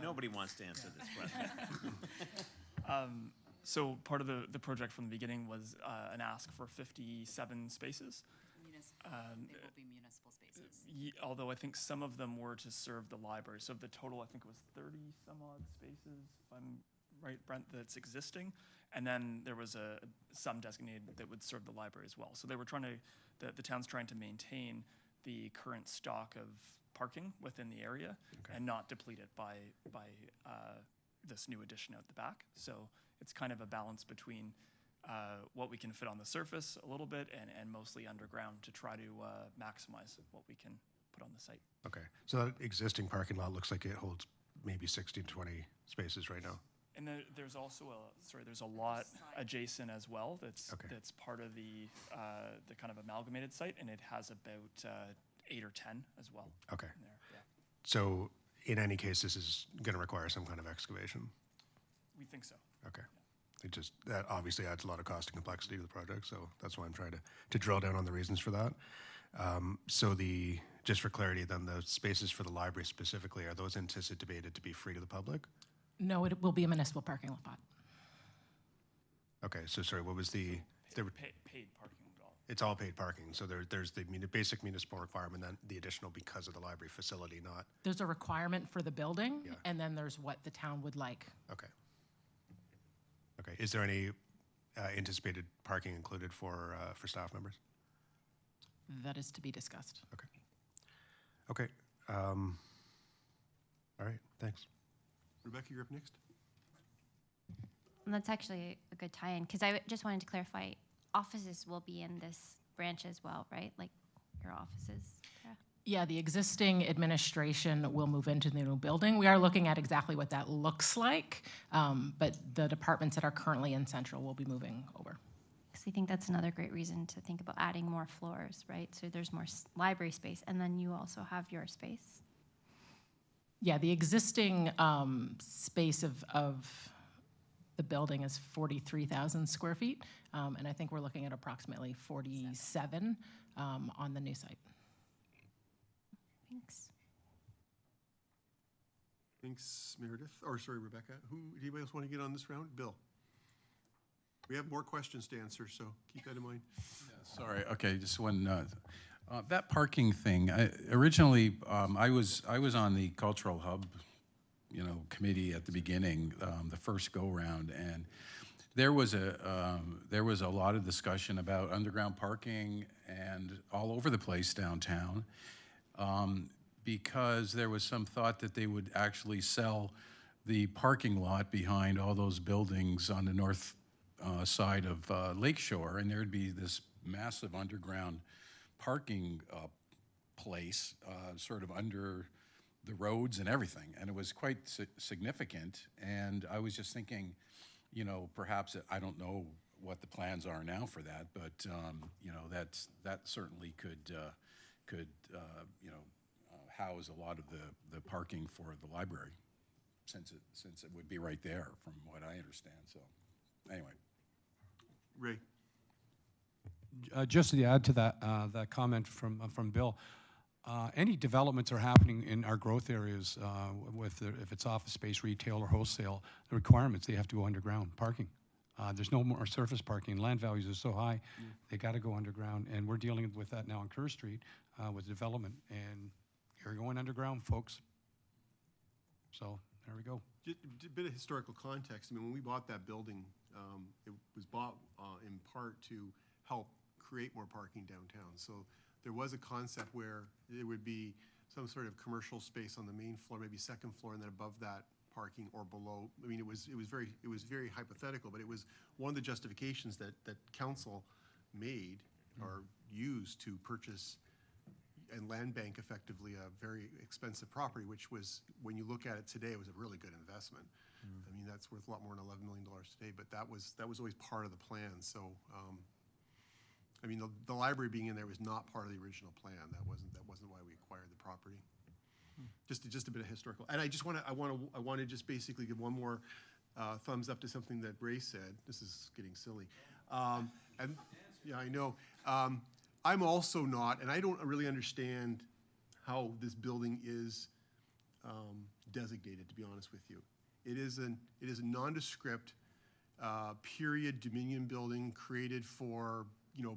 Nobody wants to answer this question. So part of the project from the beginning was an ask for 57 spaces. They will be municipal spaces. Although I think some of them were to serve the library. So of the total, I think it was 30 some odd spaces, if I'm right, Brent, that's existing. And then there was some designated that would serve the library as well. So they were the town's trying to maintain the current stock of parking within the area and not deplete it by this new addition out the back. So it's kind of a balance between what we can fit on the surface a little bit and mostly underground to try to maximize what we can put on the site. Okay, so that existing parking lot looks like it holds maybe 16, 20 spaces right now. And there's also there's a lot adjacent as well that's part of the kind of amalgamated site, and it has about 8 or 10 as well. Okay. There, yeah. So in any case, this is going to require some kind of excavation? We think so. Okay. Yeah. That obviously adds a lot of cost and complexity to the project, so that's why I'm trying to drill down on the reasons for that. So just for clarity then, the spaces for the library specifically, are those anticipated to be free to the public? No, it will be a municipal parking lot. Okay, so sorry, what was the... Paid parking lot. It's all paid parking, so there's the basic municipal requirement, then the additional because of the library facility, not, There's a requirement for the building, Yeah. and then there's what the town would like. okay. Okay, is there any anticipated parking included for staff members? That is to be discussed. Okay. Okay, all right, thanks. Rebecca, you're up next. And that's actually a good tie-in, because just wanted to clarify, offices will be in this branch as well, right? Like your offices? Yeah. Yeah, the existing administration will move into the new building. We are looking at exactly what that looks like, but the departments that are currently in Central will be moving over. Because I think that's another great reason to think about adding more floors, right? So there's more library space, and then you also have your space. Yeah, the existing space of the building is 43,000 square feet, and I think we're looking at approximately 47 on the new site. Thanks. Thanks, Meredith, or sorry, Rebecca. Anybody else want to get on this round? Bill? We have more questions to answer, so keep that in mind. Sorry, okay, just one, that parking thing, originally, I was on the cultural hub, committee at the beginning, the first go-round, and there was a lot of discussion about underground parking and all over the place downtown, because there was some thought that they would actually sell the parking lot behind all those buildings on the north side of Lakeshore, and there'd be this massive underground parking place sort of under the roads and everything, and it was quite significant. And I was just thinking, perhaps I don't know what the plans are now for that, but that certainly could house a lot of the parking for the library, since it would be right there, from what I understand. So, anyway. Ray? Just to add to that comment from Bill, any developments are happening in our growth areas, if it's office space, retail, or wholesale, the requirements, they have to go underground parking. There's no more surface parking. Land values are so high, they got to go underground, and we're dealing with that now on Kerr Street with development, and you're going underground, folks. So there we go. Just a bit of historical context. I mean, when we bought that building, it was bought in part to help create more parking downtown. So there was a concept where it would be some sort of commercial space on the main floor, maybe second floor, and then above that parking or below. I mean, it was very hypothetical, but it was one of the justifications that council made or used to purchase and land bank effectively a very expensive property, which was, when you look at it today, it was a really good investment. I mean, that's worth a lot more than $11 million today, but that was always part of the plan. So, I mean, the library being in there was not part of the original plan. That wasn't why we acquired the property. Just a bit of historical. And I want to just basically give one more thumbs up to something that Ray said. This is getting silly. And yeah, I know. I'm also not, and I don't really understand how this building is designated, to be honest with you. It is a nondescript period Dominion building created for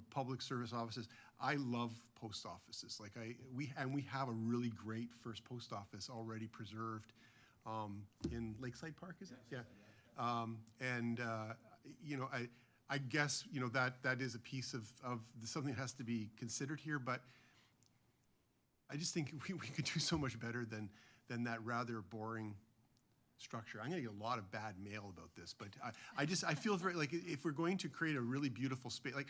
public service offices. I love post offices. Like we have a really great first post office already preserved in Lakeside Park, is it? Yeah. I guess that is a piece of something that has to be considered here, but I just think we could do so much better than that rather boring structure. I'm going to get a lot of bad mail about this, but I feel very like if we're going to create a really beautiful space, like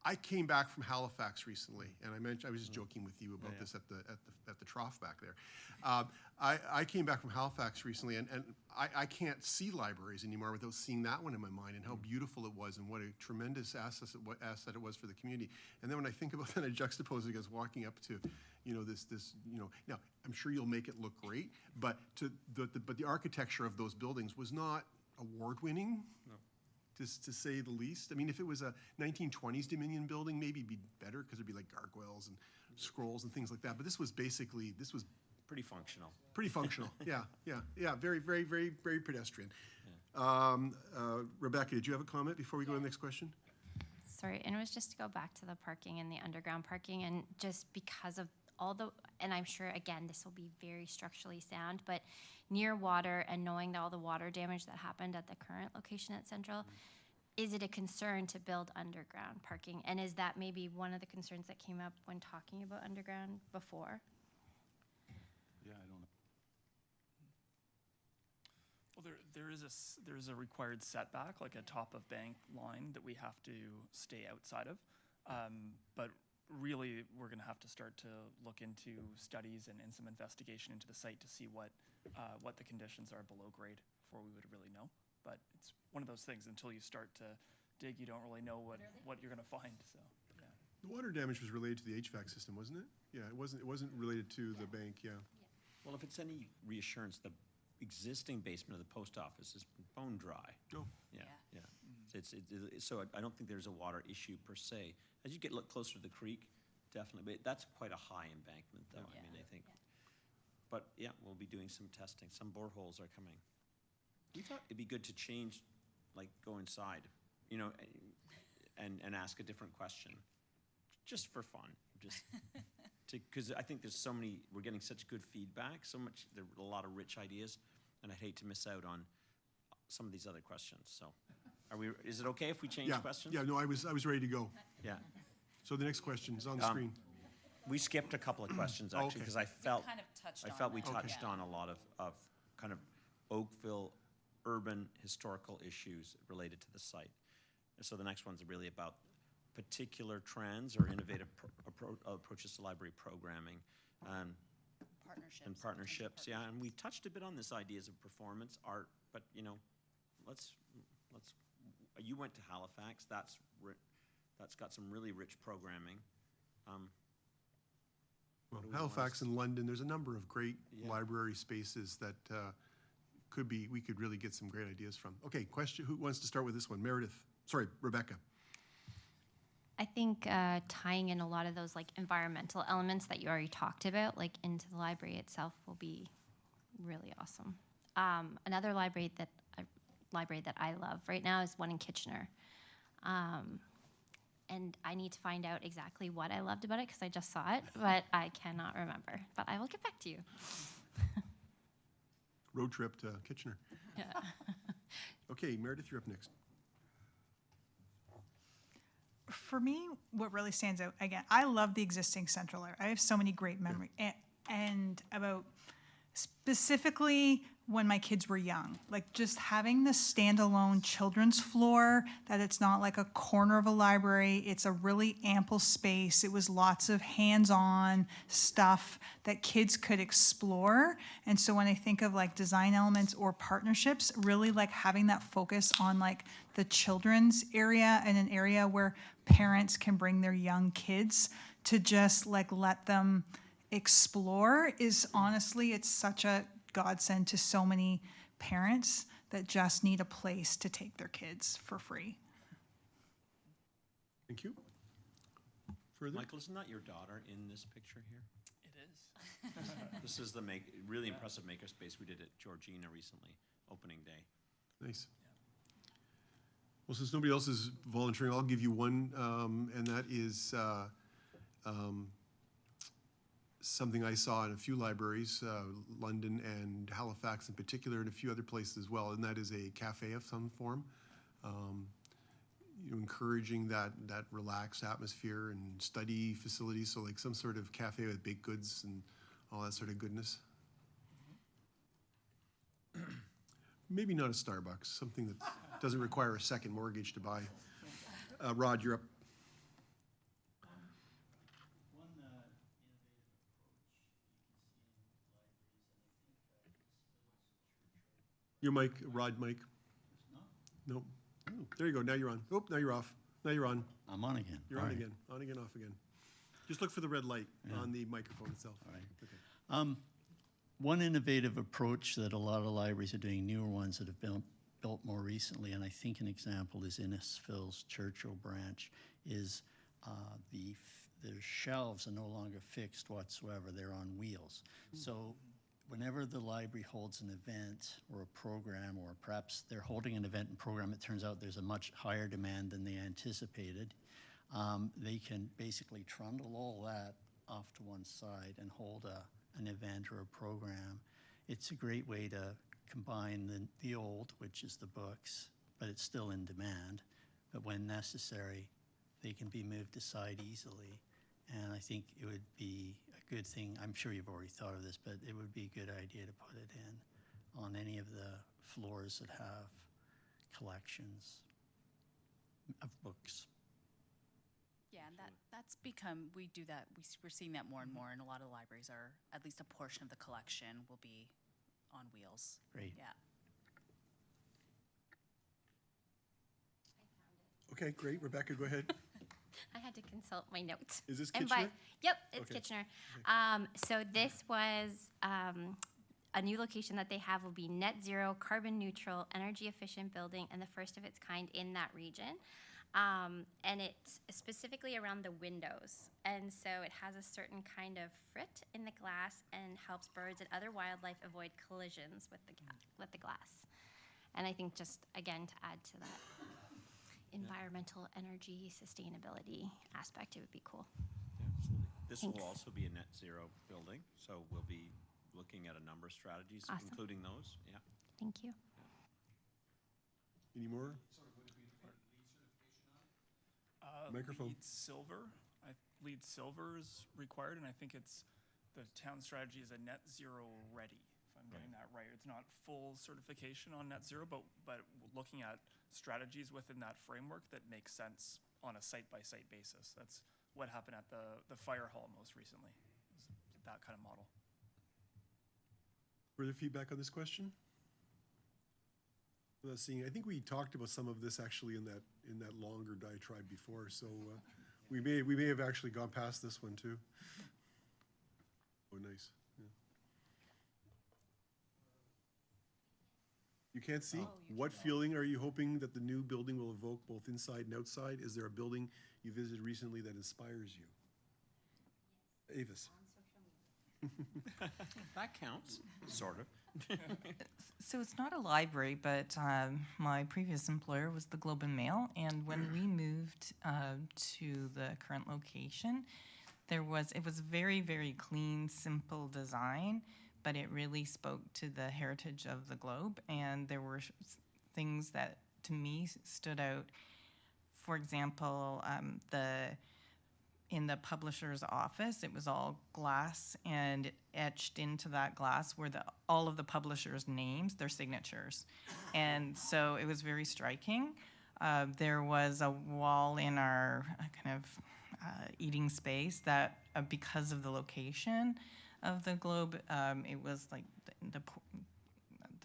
I came back from Halifax recently, and I was just joking with you about this at the trough back there. I came back from Halifax recently, and I can't see libraries anymore without seeing that one in my mind and how beautiful it was and what a tremendous asset it was for the community. And then when I think about that, I juxtapose it against walking up to, this. Now I'm sure you'll make it look great, but the architecture of those buildings was not award-winning. No. To say the least. I mean, if it was a 1920s Dominion building, maybe it'd be better because it'd be like gargoyles and scrolls and things like that. But this was Pretty functional. Pretty functional. Yeah. Very, very, very, very pedestrian. Rebecca, did you have a comment before we go to the next question? sorry, and it was just to go back to the parking and the underground parking, and just because of all the, and I'm sure, again, this will be very structurally sound, but near water and knowing all the water damage that happened at the current location at Central, is it a concern to build underground parking? And is that maybe one of the concerns that came up when talking about underground before? Yeah, I don't know. Well, there is a required setback, like a top of bank line that we have to stay outside of. But really, we're going to have to start to look into studies and some investigation into the site to see what the conditions are below grade before we would really know. But it's one of those things, until you start to dig, you don't really know what you're going to find. So, yeah. The water damage was related to the HVAC system, wasn't it? Yeah, it wasn't related to the bank, yeah. Well, if it's any reassurance, the existing basement of the post office is bone dry. Oh. Yeah, yeah. So I don't think there's a water issue per se. As you get closer to the creek, definitely, but that's quite a high embankment though, I mean, I think. But yeah, we'll be doing some testing. Some boreholes are coming. We thought it'd be good to change, like go inside, you know, and ask a different question, just for fun, just because I think there's so many, we're getting such good feedback, there are a lot of rich ideas, and I'd hate to miss out on some of these other questions. So, is it okay if we change questions? Yeah, no, I was ready to go. Yeah. So the next question is on the screen. We skipped a couple of questions actually because I felt kind of touched I on felt we that. touched on a lot of kind of Oakville urban historical issues related to the site. So the next one's really about particular trends or innovative approaches to library programming. Partnerships. And partnerships, yeah. And we touched a bit on this ideas of performance art, but you know, let's. You went to Halifax. That's got some really rich programming. Well, Halifax and London, there's a number of great library spaces that we could really get some great ideas from. Okay, question, who wants to start with this one? Rebecca. I think tying in a lot of those like environmental elements that you already talked about, like into the library itself, will be really awesome. Another library that I love right now is one in Kitchener. And I need to find out exactly what I loved about it because I just saw it, but I cannot remember. But I will get back to you. Road trip to Kitchener. Yeah. Okay, Meredith, you're up next. For me, what really stands out, again, I love the existing Central area. I have so many great memories. And about specifically when my kids were young, like just having the standalone children's floor, that it's not like a corner of a library, it's a really ample space. It was lots of hands-on stuff that kids could explore. And so when I think of like design elements or partnerships, really like having that focus on like the children's area and an area where parents can bring their young kids to just like let them explore is honestly, it's such a godsend to so many parents that just need a place to take their kids for free. Thank you. Further? Michael, isn't that your daughter in this picture here? It is. This is the really impressive makerspace we did at Georgina recently, opening day. Nice. Well, since nobody else is volunteering, I'll give you one, and that is something I saw in a few libraries, London and Halifax in particular, and a few other places as well, and that is a cafe of some form. Encouraging that relaxed atmosphere and study facilities, so like some sort of cafe with baked goods and all that sort of goodness. Maybe not a Starbucks, something that doesn't require a second mortgage to buy. Rod, you're up. Your mic, Rod mic. No. Oh, there you go. Now you're on. Oh, now you're off. Now you're on. I'm on again. You're All on right. again. On again, off again. Just look for the red light on the microphone itself. All right. Okay. One innovative approach that a lot of libraries are doing, newer ones that have been built more recently, and I think an example is Innisfil's Churchill branch, is the shelves are no longer fixed whatsoever. They're on wheels. So whenever the library holds an event or a program, or perhaps they're holding an event and program, it turns out there's a much higher demand than they anticipated, they can basically trundle all that off to one side and hold an event or a program. It's a great way to combine the old, which is the books, but it's still in demand. But when necessary, they can be moved aside easily. And I think it would be a good thing, I'm sure you've already thought of this, but it would be a good idea to put it in on any of the floors that have collections of books. Yeah, and that's become, we do that, we're seeing that more and more, and a lot of the libraries are, at least a portion of the collection will be on wheels. Great. Yeah. Okay, great. Rebecca, go ahead. I had to consult my notes. Is this And by- Kitchener? Yep, it's Okay. Kitchener. So this was a new location that they have will be net zero, carbon neutral, energy efficient building, and the first of its kind in that region. And it's specifically around the windows. And so it has a certain kind of frit in the glass and helps birds and other wildlife avoid collisions with the glass. And I think just, again, to add to that environmental energy sustainability aspect, it would be cool. Yeah, absolutely. This will Thanks. also be a net zero building, so we'll be looking at a number of strategies, Awesome. including those. Yeah. Thank you. Any more? Microphone. LEED silver is required, and I think it's, the town strategy is a net zero ready, if I'm getting that right. It's not full certification on net zero, but looking at strategies within that framework that make sense on a site-by-site basis. That's what happened at the fire hall most recently, is that kind of model. Further feedback on this question? I'm not seeing, I think we talked about some of this actually in that longer diatribe before, so we may have actually gone past this one too. Oh, nice. Yeah. You can't see? What feeling are you hoping that the new building will evoke both inside and outside? Is there a building you visited recently that inspires you? Avis. That counts, sort of. So it's not a library, but my previous employer was the Globe and Mail, and when we moved to the current location, it was very, very clean, simple design, but it really spoke to the heritage of the Globe, and there were things that to me stood out. For example, in the publisher's office, it was all glass, and etched into that glass were all of the publishers' names, their signatures. And so it was very striking. There was a wall in our kind of eating space that, because of the location of the Globe, it was like the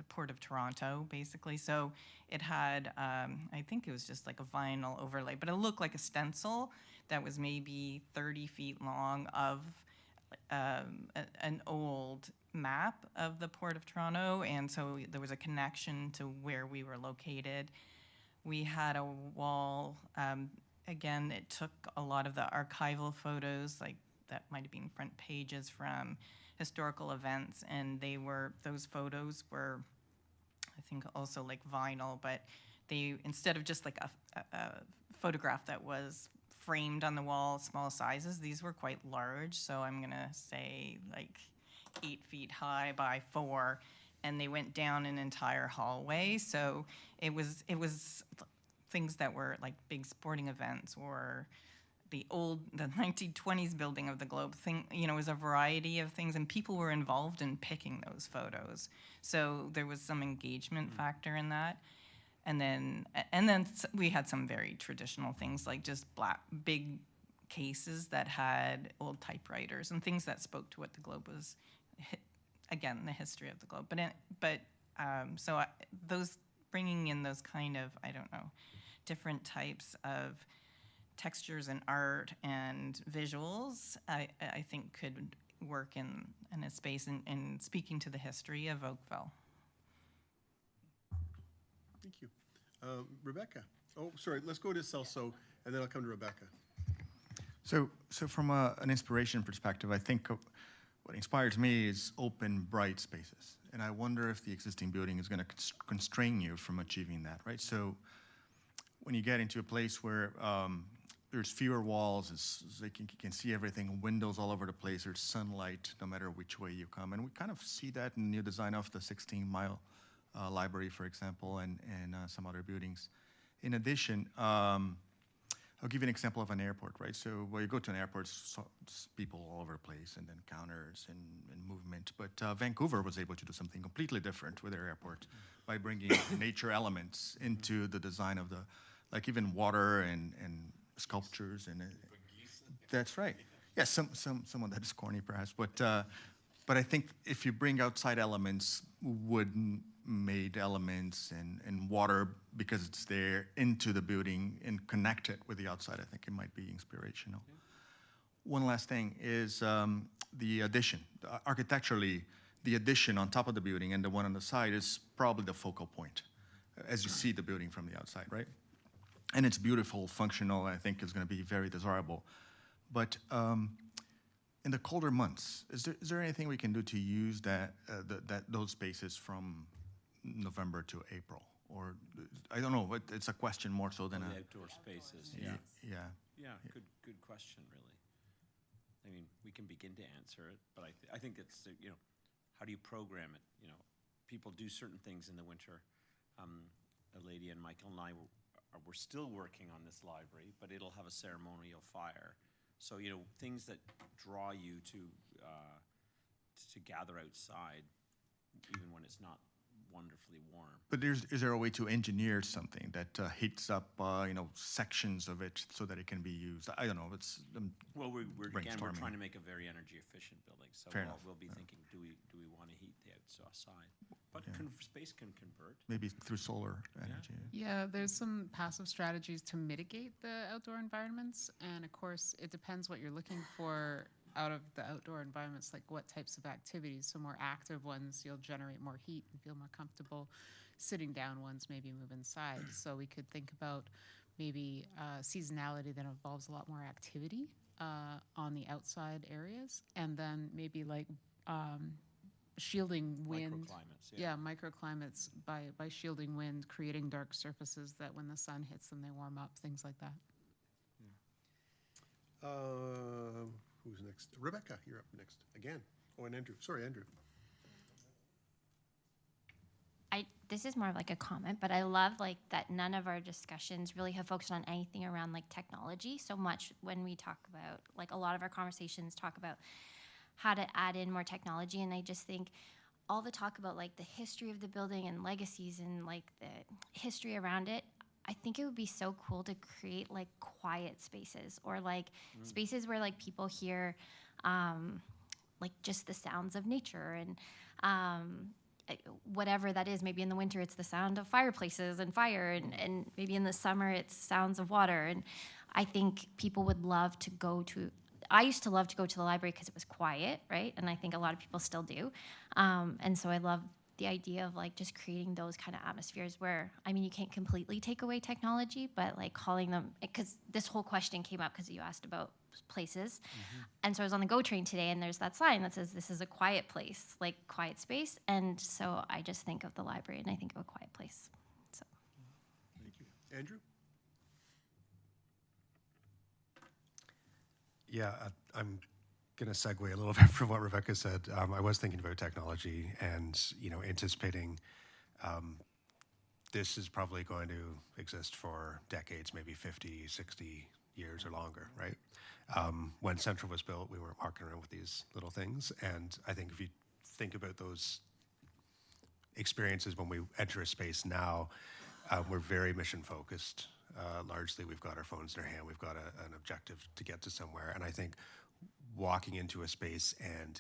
Port of Toronto, basically. So it had, I think it was just like a vinyl overlay, but it looked like a stencil that was maybe 30 feet long of an old map of the Port of Toronto, and so there was a connection to where we were located. We had a wall, again, it took a lot of the archival photos, like that might have been front pages from historical events, and those photos were, I think, also like vinyl, but they, instead of just like a photograph that was framed on the wall, small sizes, these were quite large, so I'm gonna say like 8 feet high by 4, and they went down an entire hallway, so it was things that were like big sporting events, or the 1920s building of the Globe thing, it was a variety of things, and people were involved in picking those photos. So there was some engagement factor in that. And then we had some very traditional things, like just big cases that had old typewriters and things that spoke to what the Globe was, again, the history of the Globe. So those, bringing in those kind of, I don't know, different types of textures and art and visuals, I think could work in a space in speaking to the history of Oakville. Thank you. Rebecca. Oh, sorry, let's go to Celso, and then I'll come to Rebecca. So from an inspiration perspective, I think what inspires me is open, bright spaces. And I wonder if the existing building is going to constrain you from achieving that, right? So when you get into a place where there's fewer walls, it's like you can see everything, windows all over the place, there's sunlight no matter which way you come. And we kind of see that in the new design of the 16-mile library, for example, and some other buildings. In addition, I'll give you an example of an airport, right? So when you go to an airport, it's people all over the place, and then counters and movement. But Vancouver was able to do something completely different with their airport by bringing nature elements into the design of the, like even water and sculptures and that's right. Yeah, someone that is corny perhaps, but I think if you bring outside elements, wood-made elements and water because it's there into the building and connect it with the outside, I think it might be inspirational. One last thing is the addition. Architecturally, the addition on top of the building and the one on the side is probably the focal point as you see the building from the outside, right? And it's beautiful, functional, and I think it's going to be very desirable. But in the colder months, is there anything we can do to use those spaces from November to April? Or I don't know, but it's a question more so than the a outdoor spaces. yeah. Yeah, good question, really. I mean, we can begin to answer it, but I think it's how do you program it? People do certain things in the winter. A lady and Michael and I we're still working on this library, but it'll have a ceremonial fire. So things that draw you to gather outside, even when it's not wonderfully warm. But is there a way to engineer something that heats up sections of it so that it can be used? I don't know. It's well, we're brainstorming. trying to make a very energy efficient building, so we'll be thinking, do we want to heat the outside? But space can convert. Maybe through solar energy. Yeah, there's some passive strategies to mitigate the outdoor environments. And of course, it depends what you're looking for out of the outdoor environments, like what types of activities. So more active ones, you'll generate more heat and feel more comfortable. Sitting down ones, maybe move inside. So we could think about maybe seasonality that involves a lot more activity on the outside areas. And then maybe like shielding wind. Microclimates, Yeah, microclimates by shielding wind, creating dark surfaces that when the sun hits them, they warm up, things like that. Who's next? Rebecca, you're up next again. Oh, and Andrew. Sorry, Andrew. This is more of like a comment, but I love like that none of our discussions really have focused on anything around like technology so much. When we talk about, like, a lot of our conversations talk about how to add in more technology, and I just think all the talk about like the history of the building and legacies and like the history around it, I think it would be so cool to create like quiet spaces or like spaces where like people hear like just the sounds of nature and whatever that is. Maybe in the winter it's the sound of fireplaces and fire, and maybe in the summer it's sounds of water. And I think people would love to go to, I used to love to go to the library because it was quiet, right? And I think a lot of people still do. And so I love the idea of like just creating those kind of atmospheres where, I mean, you can't completely take away technology, but like calling them, because this whole question came up because you asked about places. And so I was on the GO train today, and there's that sign that says this is a quiet place, like quiet space. And so I just think of the library and I think of a quiet place. So Thank you. Andrew? Yeah, I'm going to segue a little bit from what Rebecca said. I was thinking about technology and, anticipating this is probably going to exist for decades, maybe 50, 60 years or longer, right? When Central was built, we weren't walking around with these little things. And I think if you think about those experiences when we enter a space now, we're very mission focused. Largely, we've got our phones in our hand. We've got an objective to get to somewhere. And I think walking into a space and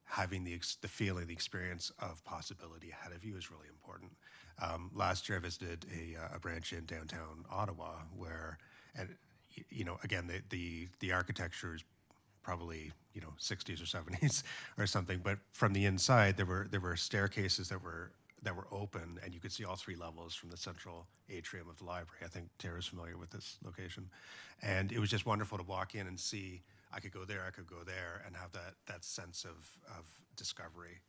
having the feeling, the experience of possibility ahead of you is really important. Last year, I visited a branch in downtown Ottawa where, and again, the architecture is probably 60s or 70s or something, but from the inside, there were staircases that were open, and you could see all three levels from the central atrium of the library. I think Tara's familiar with this location. And it was just wonderful to walk in and see I could go there, I could go there, and have that sense of discovery.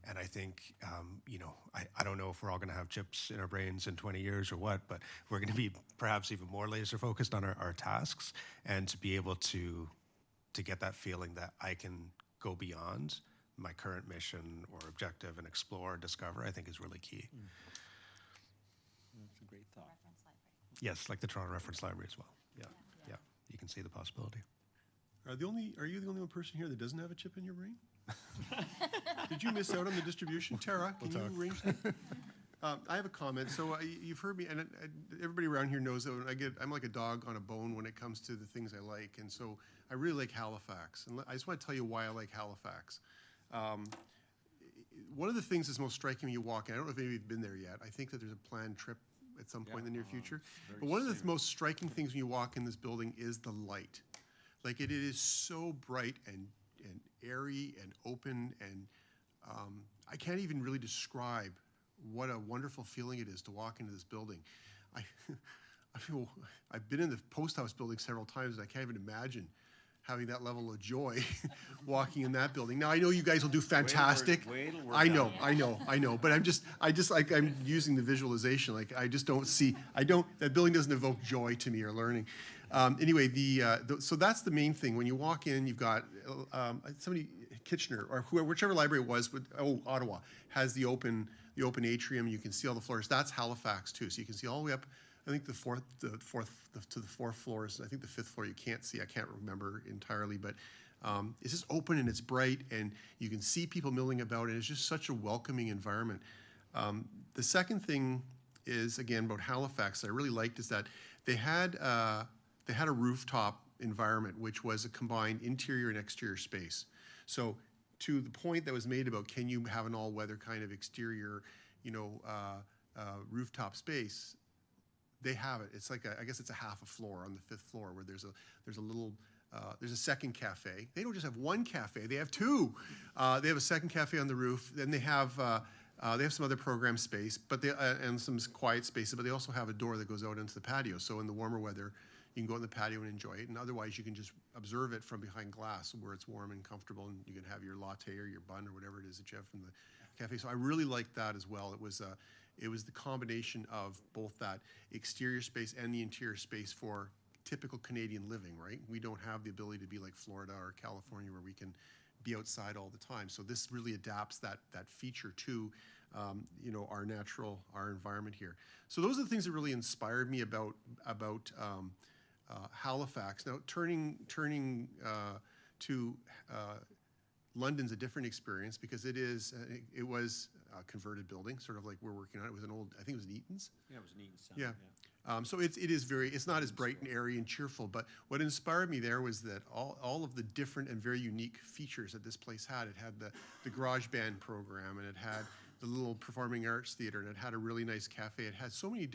And I think, I don't know if we're all going to have chips in our brains in 20 years or what, but we're going to be perhaps even more laser focused on our tasks, and to be able to get that feeling that I can go beyond my current mission or objective and explore and discover, I think is really key. That's a great thought. Yes, like the Toronto Reference Library as well. Yeah. You can see the possibility. Are you the only one person here that doesn't have a chip in your brain? Did you miss out on the distribution? Tara, can you arrange that? I have a comment. So you've heard me, and everybody around here knows that I'm like a dog on a bone when it comes to the things I like. And so I really like Halifax. And I just want to tell you why I like Halifax. One of the things that's most striking when you walk in, I don't know if any of you have been there yet. I think that there's a planned trip at some point in the near future. But one of the most striking things when you walk in this building is the light. Like it is so bright and airy and open, and I can't even really describe what a wonderful feeling it is to walk into this building. I've been in the post house building several times, and I can't even imagine having that level of joy walking in that building. Now I know you guys will do fantastic. I know, but I'm using the visualization. Like I just don't see. That building doesn't evoke joy to me or learning. Anyway, so that's the main thing. When you walk in, you've got somebody, Kitchener or whichever library it was, Ottawa has the open atrium. You can see all the floors. That's Halifax too. So you can see all the way up. I think to the fourth floors. I think the fifth floor you can't see. I can't remember entirely, but it's just open and it's bright, and you can see people milling about, and it's just such a welcoming environment. The second thing is, again, about Halifax that I really liked is that they had a rooftop environment, which was a combined interior and exterior space. So to the point that was made about can you have an all-weather kind of exterior, rooftop space, they have it. It's like I guess it's a half a floor on the fifth floor where there's a second cafe. They don't just have one cafe; they have two. They have a second cafe on the roof. Then they have some other program space, but and some quiet spaces. But they also have a door that goes out into the patio. So in the warmer weather, you can go in the patio and enjoy it. And otherwise, you can just observe it from behind glass where it's warm and comfortable, and you can have your latte or your bun or whatever it is that you have from the cafe. So I really liked that as well. It was the combination of both that exterior space and the interior space for typical Canadian living, right? We don't have the ability to be like Florida or California where we can be outside all the time. So this really adapts that feature to our environment here. So those are the things that really inspired me about Halifax. Now turning to London's a different experience because it was a converted building, sort of like we're working on. It was an old, I think it was an Eaton's. Yeah, it was an Eaton's Center. Yeah. So it's not as bright and airy and cheerful, but what inspired me there was that all of the different and very unique features that this place had. It had the garage band program, and it had the little performing arts theater, and it had a really nice cafe. It had so many,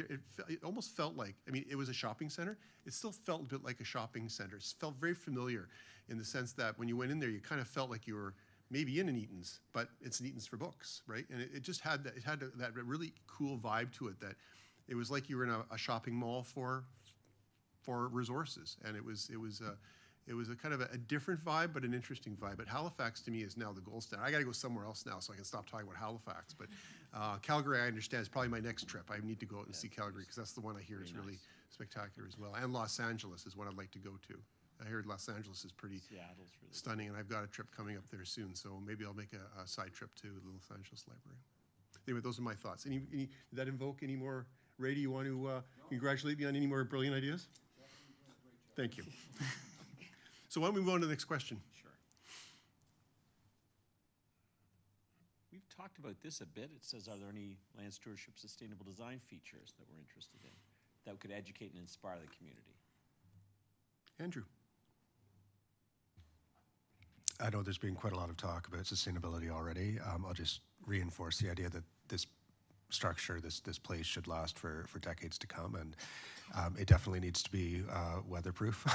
it almost felt like, it was a shopping center. It still felt a bit like a shopping center. It felt very familiar in the sense that when you went in there, you kind of felt like you were maybe in an Eaton's, but it's an Eaton's for books, right? And it just had that really cool vibe to it, that it was like you were in a shopping mall for resources, and it was a kind of a different vibe, but an interesting vibe. But Halifax to me is now the gold standard. I got to go somewhere else now, so I can stop talking about Halifax. But Calgary, I understand, is probably my next trip. I need to go out and see Calgary because that's the one I hear is really spectacular as well. And Los Angeles is one I'd like to go to. I heard Los Angeles is pretty stunning, and I've got a trip coming up there soon, so maybe I'll make a side trip to the Los Angeles Library. Anyway, those are my thoughts. Did that invoke any more? Ray, do you want to congratulate me on any more brilliant ideas? Thank you. So why don't we move on to the next question? Sure. We've talked about this a bit. It says, are there any land stewardship sustainable design features that we're interested in that could educate and inspire the community? Andrew. I know there's been quite a lot of talk about sustainability already. I'll just reinforce the idea that this structure, this place should last for decades to come, and it definitely needs to be weatherproof.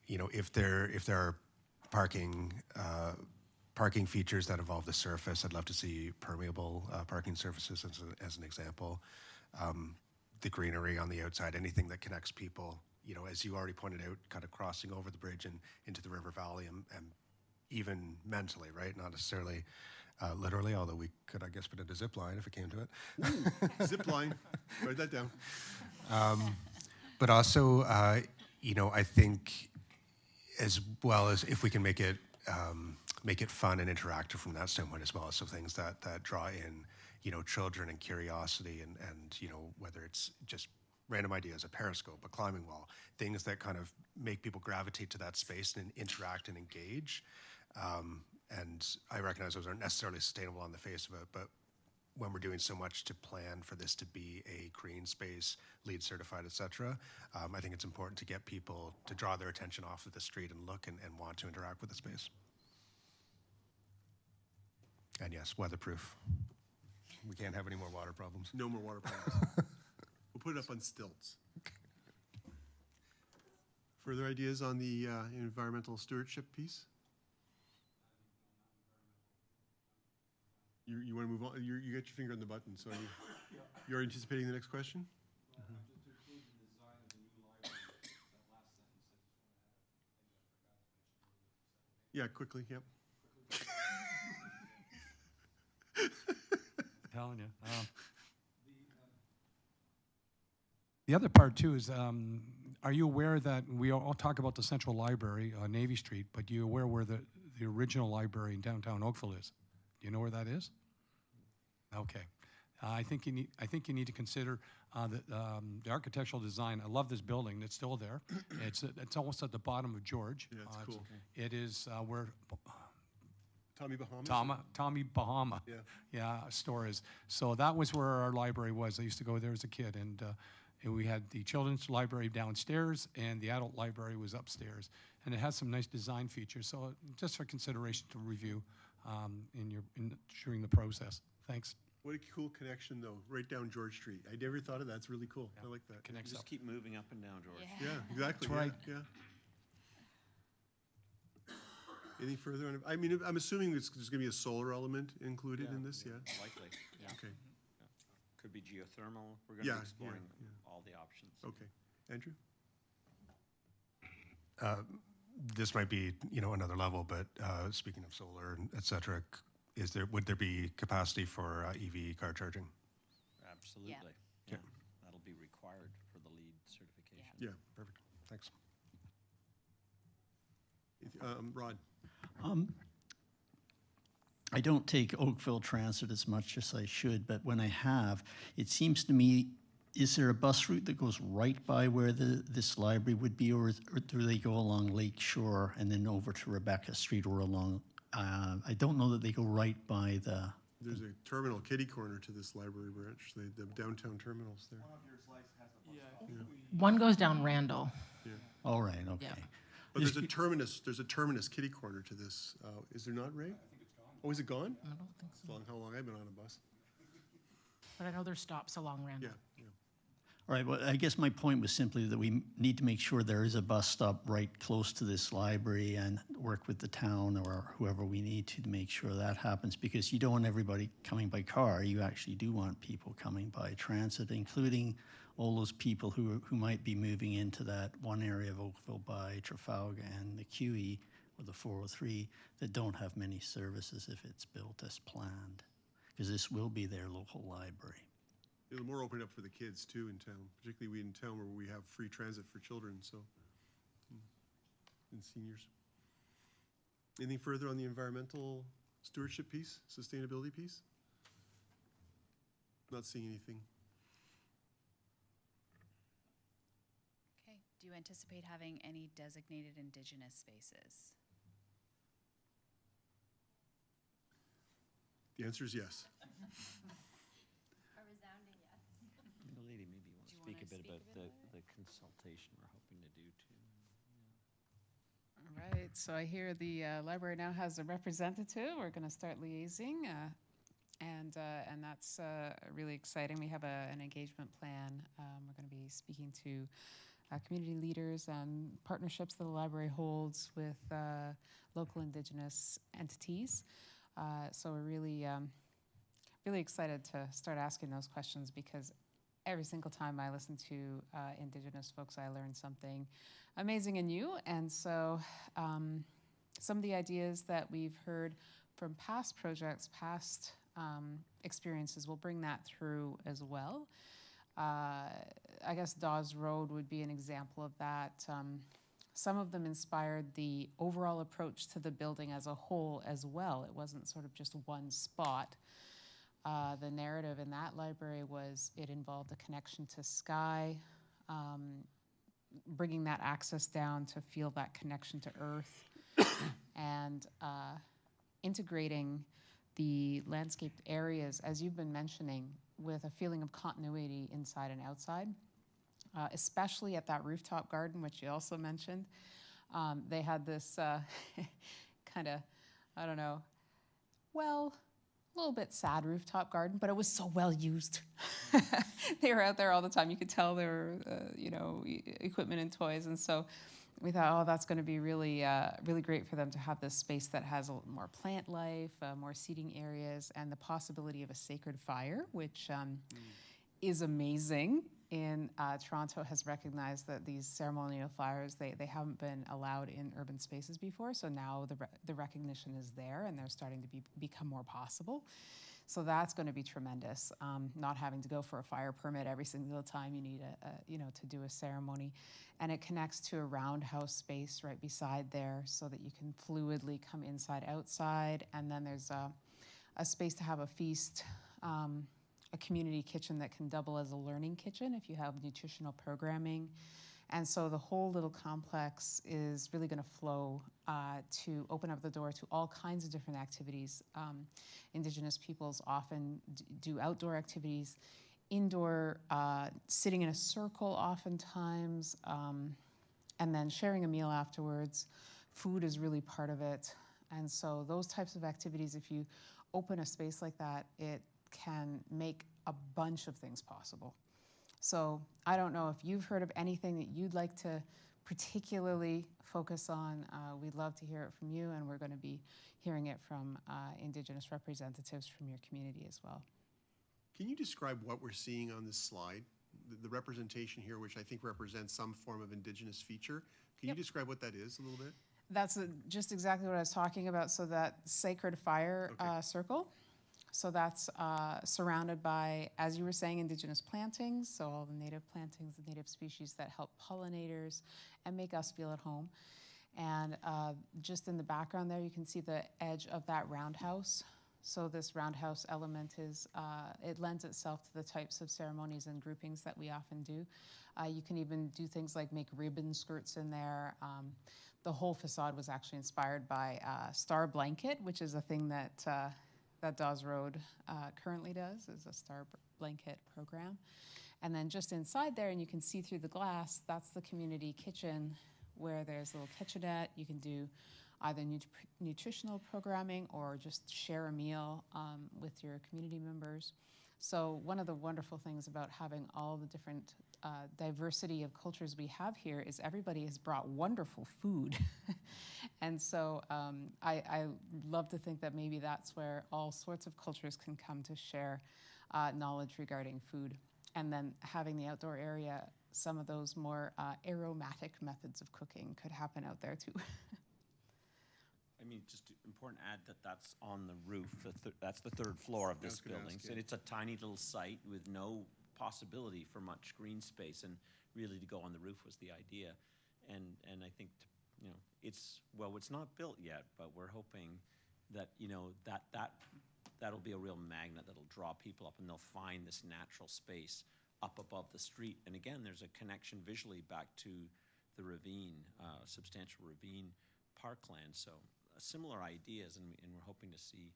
If there are parking features that involve the surface, I'd love to see permeable parking surfaces as an example. The greenery on the outside, anything that connects people, as you already pointed out, kind of crossing over the bridge and into the river valley and even mentally, right? Not necessarily literally, although we could, I guess, put it a zip line if it came to it. Zip line, write that down. But also, I think as well as if we can make it fun and interactive from that standpoint as well. So things that draw in, children and curiosity and whether it's just random ideas, a periscope, a climbing wall, things that kind of make people gravitate to that space and interact and engage. And I recognize those aren't necessarily sustainable on the face of it, but when we're doing so much to plan for this to be a green space, LEED certified, et cetera, I think it's important to get people to draw their attention off of the street and look and want to interact with the space. And yes, weatherproof. We can't have any more water problems. No more water problems. We'll put it up on stilts. Further ideas on the environmental stewardship piece? You want to move on? You got your finger on the button, so you're anticipating the next question? Yeah, quickly, yep. Telling you. The other part too is, are you aware that we all talk about the Central Library on Navy Street, but are you aware where the original library in downtown Oakville is? Do you know where that is? Okay. I think you need to consider the architectural design. I love this building. It's still there. It's almost at the bottom of George. Yeah, it's cool. It is where Tommy Bahama? Yeah, store is. So that was where our library was. I used to go there as a kid, and we had the children's library downstairs, and the adult library was upstairs. And it has some nice design features. So just for consideration to review during the process. Thanks. What a cool connection, though, right down George Street. I never thought of that. It's really cool. I like that. Connects Just up. keep moving up and down, George. Yeah, exactly. That's right. Yeah. Anything further on it? I mean, I'm assuming there's going to be a solar element included in this, yeah? Likely, yeah. Okay, Could be geothermal. We're going to be exploring all the options. okay. Andrew? This might be, another level, but speaking of solar, and et cetera, would there be capacity for EV car charging? Absolutely. Yeah. That'll be required for the LEED certification. Yeah. Perfect. Thanks. Rod? I don't take Oakville Transit as much as I should, but when I have, it seems to me, is there a bus route that goes right by where this library would be, or do they go along Lake Shore and then over to Rebecca Street or along, I don't know that they go right by the... There's a terminal kitty corner to this library branch, the downtown terminals there. One goes down Randall. All right, okay. Yeah. But there's a terminus kitty corner to this. Is there not, Ray? I think it's gone. Oh, is it gone? I don't think so. How long I've been on a bus. But I know there's stops along Randall. Yeah. All right, well, I guess my point was simply that we need to make sure there is a bus stop right close to this library and work with the town or whoever we need to make sure that happens, because you don't want everybody coming by car. You actually do want people coming by transit, including all those people who might be moving into that one area of Oakville by Trafalgar and the QE or the 403 that don't have many services if it's built as planned, because this will be their local library. It'll more open up for the kids too in town, particularly we in town where we have free transit for children, so, and seniors. Anything further on the environmental stewardship piece, sustainability piece? Not seeing anything. Okay. Do you anticipate having any designated Indigenous spaces? The answer is yes. The lady, maybe you want to speak a bit about the consultation we're hoping to do too. All right, so I hear the library now has a representative. We're going to start liaising, and that's really exciting. We have an engagement plan. We're going to be speaking to community leaders and partnerships that the library holds with local Indigenous entities. So we're really excited to start asking those questions, because every single time I listen to Indigenous folks, I learn something amazing and new. And so some of the ideas that we've heard from past projects, past experiences, we'll bring that through as well. I guess Dawes Road would be an example of that. Some of them inspired the overall approach to the building as a whole as well. It wasn't sort of just one spot. The narrative in that library was it involved a connection to sky, bringing that access down to feel that connection to earth, and integrating the landscaped areas, as you've been mentioning, with a feeling of continuity inside and outside, especially at that rooftop garden, which you also mentioned. They had this kind of, I don't know, well, a little bit sad rooftop garden, but it was so well used. They were out there all the time. You could tell there were, equipment and toys. And so we thought, oh, that's going to be really, really great for them to have this space that has a little more plant life, more seating areas, and the possibility of a sacred fire, which is amazing. In Toronto has recognized that these ceremonial fires, they haven't been allowed in urban spaces before, so now the recognition is there and they're starting to become more possible. So that's going to be tremendous, not having to go for a fire permit every single time you need to do a ceremony. And it connects to a roundhouse space right beside there so that you can fluidly come inside, outside, and then there's a space to have a feast, a community kitchen that can double as a learning kitchen if you have nutritional programming. And so the whole little complex is really going to flow to open up the door to all kinds of different activities. Indigenous peoples often do outdoor activities, indoor, sitting in a circle oftentimes, and then sharing a meal afterwards. Food is really part of it. And so those types of activities, if you open a space like that, it can make a bunch of things possible. So I don't know if you've heard of anything that you'd like to particularly focus on. We'd love to hear it from you, and we're going to be hearing it from Indigenous representatives from your community as well. Can you describe what we're seeing on this slide? The representation here, which I think represents some form of Indigenous feature. Can you describe what that is a little bit? That's just exactly what I was talking about. So that sacred fire circle. So that's surrounded by, as you were saying, Indigenous plantings, so all the native plantings, the native species that help pollinators and make us feel at home. And just in the background there, you can see the edge of that roundhouse. So this roundhouse element it lends itself to the types of ceremonies and groupings that we often do. You can even do things like make ribbon skirts in there. The whole facade was actually inspired by Star Blanket, which is a thing that Dawes Road currently does, is a Star Blanket program. And then just inside there, and you can see through the glass, that's the community kitchen where there's a little kitchenette. You can do either nutritional programming or just share a meal with your community members. So one of the wonderful things about having all the different diversity of cultures we have here is everybody has brought wonderful food. And so I love to think that maybe that's where all sorts of cultures can come to share knowledge regarding food. And then having the outdoor area, some of those more aromatic methods of cooking could happen out there too. I mean, just important to add that that's on the roof. That's the third floor of this building. So it's a tiny little site with no possibility for much green space, and really to go on the roof was the idea. And I think, it's not built yet, but we're hoping that, that'll be a real magnet that'll draw people up, and they'll find this natural space up above the street. And again, there's a connection visually back to the ravine, substantial ravine parkland. So similar ideas, and we're hoping to see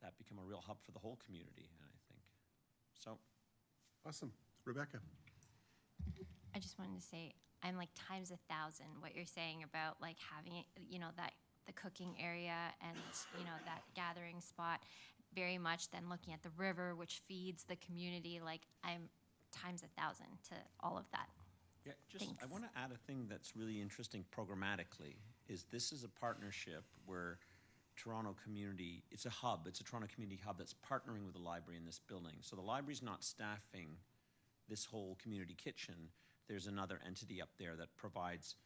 that become a real hub for the whole community, and I think. So. Awesome. Rebecca. I just wanted to say, I'm like times 1,000 what you're saying about like having, that the cooking area and, that gathering spot, very much then looking at the river, which feeds the community. Like I'm times 1,000 to all of that. Yeah, Thanks. I want to add a thing that's really interesting programmatically, is this is a partnership where Toronto community, it's a hub, it's a Toronto community hub that's partnering with the library in this building. So the library's not staffing this whole community kitchen, there's another entity up there that provides,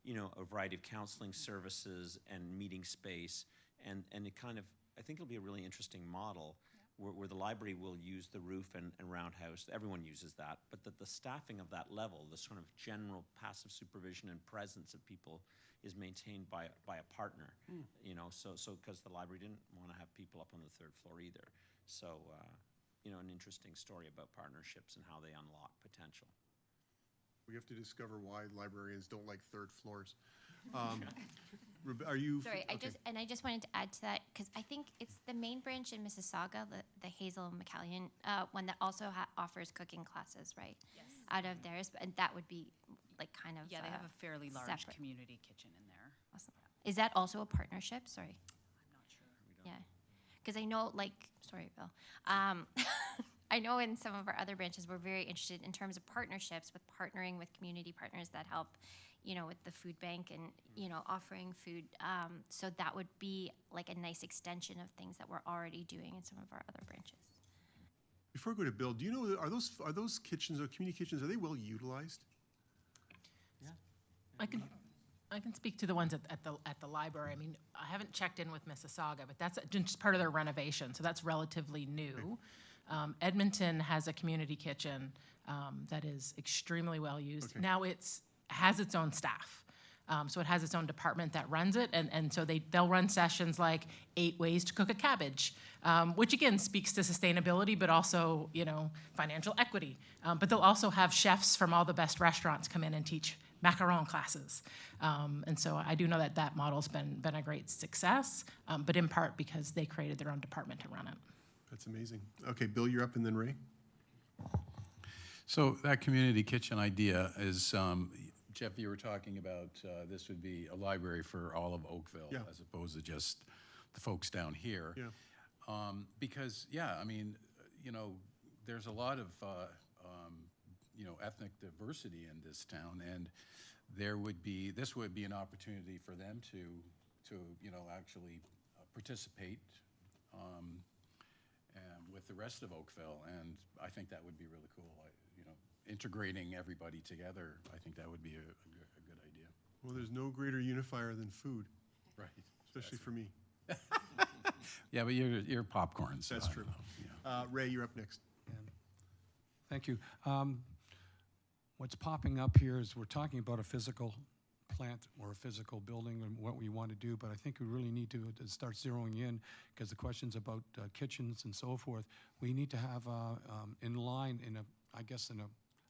you know, a variety of counseling services and meeting space, and it kind of, I think it'll be a really interesting model where the library will use the roof and roundhouse. Everyone uses that, but that the staffing of that level, the sort of general passive supervision and presence of people, is maintained by a partner. You know, so because the library didn't want to have people up on the third floor either. So, you know, an interesting story about partnerships and how they unlock potential. We have to discover why librarians don't like third floors. Are you? Sorry, okay. I just wanted to add to that, because I think it's the main branch in Mississauga, the Hazel McCallion one that also offers cooking classes, right? Yes. Out of theirs, and that would be like kind of Yeah, they have a fairly large separate. community kitchen in there. Awesome. Is that also a partnership? Sorry. I'm not sure. Yeah, because I know, like, sorry, Bill. I know in some of our other branches, we're very interested in terms of partnerships with partnering with community partners that help, you know, with the food bank and, you know, offering food. So that would be like a nice extension of things that we're already doing in some of our other branches. Before I go to Bill, do you know, are those kitchens or community kitchens, are they well utilized? I can speak to the ones at the library. I mean, I haven't checked in with Mississauga, but that's just part of their renovation, so that's relatively new. Edmonton has a community kitchen that is extremely well used. Okay. Now has its own staff. So it has its own department that runs it, and so they'll run sessions like 8 ways to cook a cabbage, which again speaks to sustainability, but also, you know, financial equity. But they'll also have chefs from all the best restaurants come in and teach macaron classes. And so I do know that model's been a great success, but in part because they created their own department to run it. That's amazing. Okay, Bill, you're up, and then Ray. So that community kitchen idea is, Jeff, you were talking about this would be a library for all of Oakville, Yeah. as opposed to just the folks down here. Yeah. Because, yeah, I mean, you know, there's a lot of, you know, ethnic diversity in this town, and this would be an opportunity for them to you know, actually participate with the rest of Oakville, and I think that would be really cool. You know, integrating everybody together, I think that would be a good idea. Well, there's no greater unifier than food, Right. especially for me. Yeah, but you're popcorn, so That's I true. don't know, yeah. Ray, you're up next. Thank you. What's popping up here is we're talking about a physical plant or a physical building and what we want to do, but I think we really need to start zeroing in, because the questions about kitchens and so forth, we need to have in a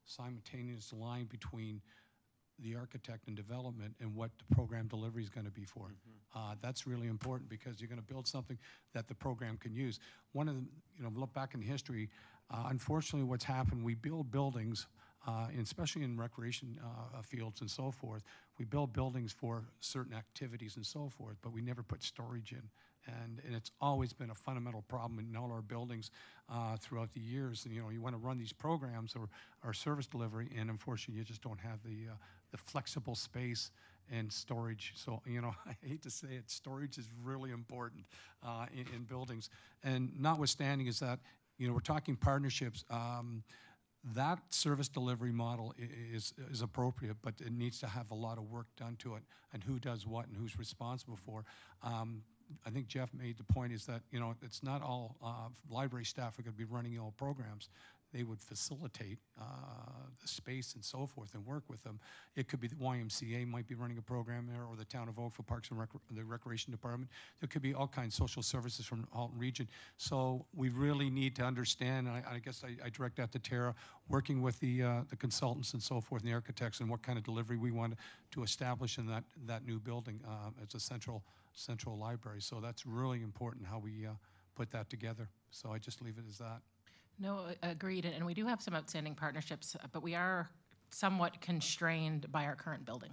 simultaneous line between the architect and development and what the program delivery is going to be for. That's really important, because you're going to build something that the program can use. One of the, you know, look back in history, unfortunately what's happened, we build buildings, especially in recreation fields and so forth, we build buildings for certain activities and so forth, but we never put storage in. And it's always been a fundamental problem in all our buildings throughout the years. And, you know, you want to run these programs or service delivery, and unfortunately you just don't have the flexible space and storage. So, you know, I hate to say it, storage is really important in buildings. And notwithstanding is that, you know, we're talking partnerships. That service delivery model is appropriate, but it needs to have a lot of work done to it, and who does what and who's responsible for. I think Jeff made the point is that, you know, it's not all library staff are going to be running all programs. They would facilitate the space and so forth and work with them. It could be the YMCA might be running a program there, or the town of Oakville Parks and the Recreation Department. There could be all kinds of social services from the Halton region. So we really need to understand, and I guess I direct that to Tara, working with the consultants and so forth and the architects, and what kind of delivery we want to establish in that new building as a central library. So that's really important how we put that together. So I just leave it as that. No, agreed, and we do have some outstanding partnerships, but we are somewhat constrained by our current building.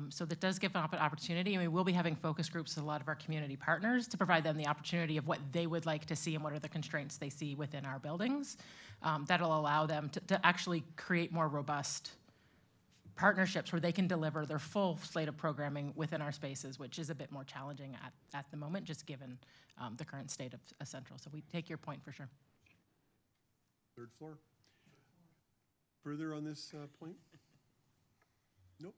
So that does give an opportunity, and we will be having focus groups with a lot of our community partners to provide them the opportunity of what they would like to see and what are the constraints they see within our buildings. That'll allow them to actually create more robust partnerships where they can deliver their full slate of programming within our spaces, which is a bit more challenging at the moment, just given the current state of Central. So we take your point for sure. Third floor. Further on this point? Nope.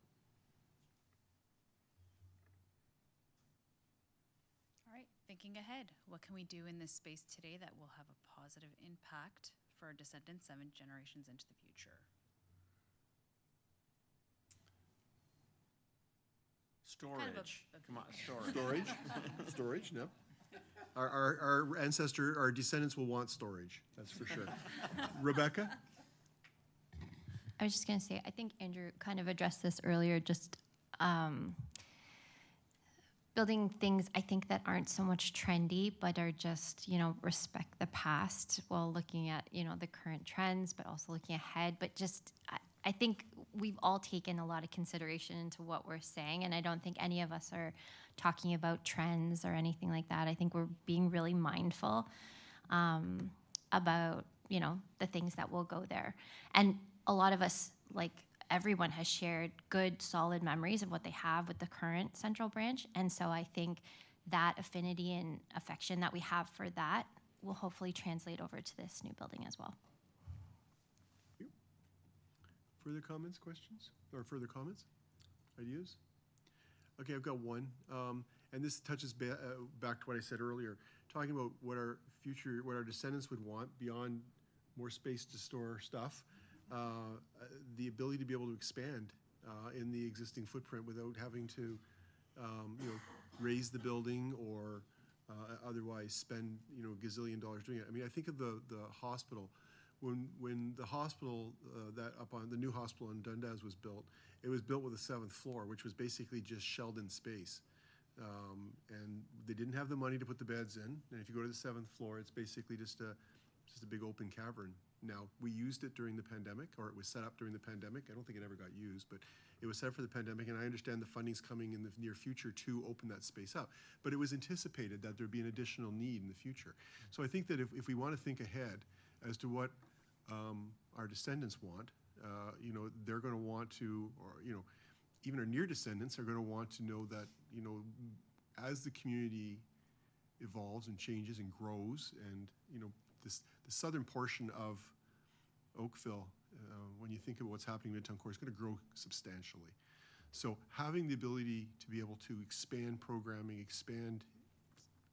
All right, thinking ahead, what can we do in this space today that will have a positive impact for our descendants 7 generations into the future? Storage. Come on, storage. Storage? Storage, no. Our descendants will want storage, that's for sure. Rebecca? I was just going to say, I think Andrew kind of addressed this earlier, just building things, I think, that aren't so much trendy, but are just, respect the past while looking at, the current trends, but also looking ahead. But just, I think we've all taken a lot of consideration into what we're saying, and I don't think any of us are talking about trends or anything like that. I think we're being really mindful about, the things that will go there. And a lot of us, like everyone, has shared good, solid memories of what they have with the current Central Branch. And so I think that affinity and affection that we have for that will hopefully translate over to this new building as well. Further comments, questions, or further comments, ideas? Okay, I've got one, and this touches back to what I said earlier, talking about what our descendants would want beyond more space to store stuff. The ability to be able to expand in the existing footprint without having to, raise the building or otherwise spend, gazillion dollars doing it. I mean, I think of the hospital. When the hospital, the new hospital in Dundas was built, it was built with a 7th floor, which was basically just shelled-in space. And they didn't have the money to put the beds in. And if you go to the 7th floor, it's basically just a big open cavern. Now, we used it during the pandemic, or it was set up during the pandemic. I don't think it ever got used, but it was set up for the pandemic, and I understand the funding's coming in the near future to open that space up. But it was anticipated that there'd be an additional need in the future. So I think that if we want to think ahead as to what our descendants want, they're going to want to, or, even our near descendants are going to want to know that, as the community evolves and changes and grows, and, the southern portion of Oakville, when you think of what's happening in Midtown Core, is going to grow substantially. So having the ability to be able to expand programming, expand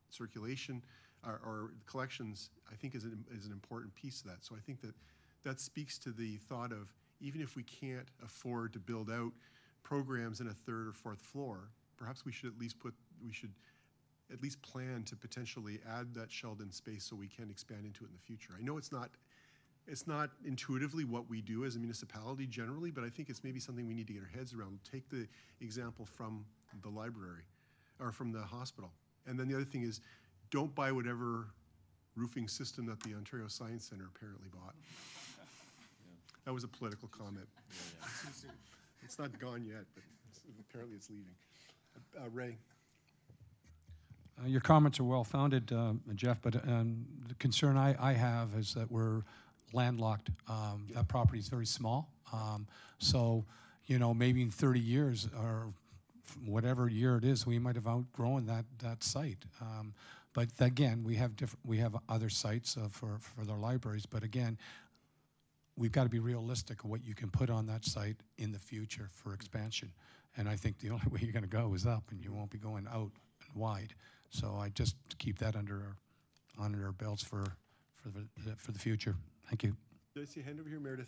circulation, or collections, I think is an important piece of that. So I think that speaks to the thought of, even if we can't afford to build out programs in a 3rd or 4th floor, perhaps we should at least plan to potentially add that shelled-in space so we can expand into it in the future. I know it's not intuitively what we do as a municipality generally, but I think it's maybe something we need to get our heads around. Take the example from the library, or from the hospital. And then the other thing is, don't buy whatever roofing system that the Ontario Science Centre apparently bought. That was a political comment. It's not gone yet, but apparently it's leaving. Ray? Your comments are well-founded, Jeff, but the concern I have is that we're landlocked. That property is very small. So, maybe in 30 years or whatever year it is, we might have outgrown that site. But again, we have other sites for their libraries. But again, we've got to be realistic of what you can put on that site in the future for expansion. And I think the only way you're going to go is up, and you won't be going out and wide. So I just keep that under our belts for the future. Thank you. Did I see a hand over here, Meredith?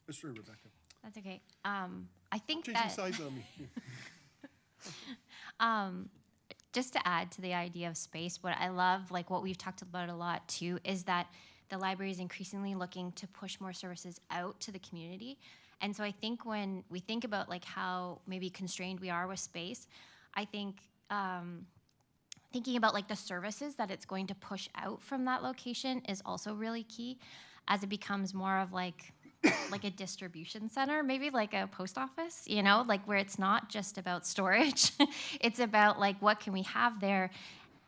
Sorry, Rebecca. That's okay. I think Changing that sides on me. just to add to the idea of space, what I love, like what we've talked about a lot too, is that the library is increasingly looking to push more services out to the community. And so I think when we think about like how maybe constrained we are with space, I think thinking about like the services that it's going to push out from that location is also really key, as it becomes more of like a distribution center, maybe like a post office, like where it's not just about storage. It's about like what can we have there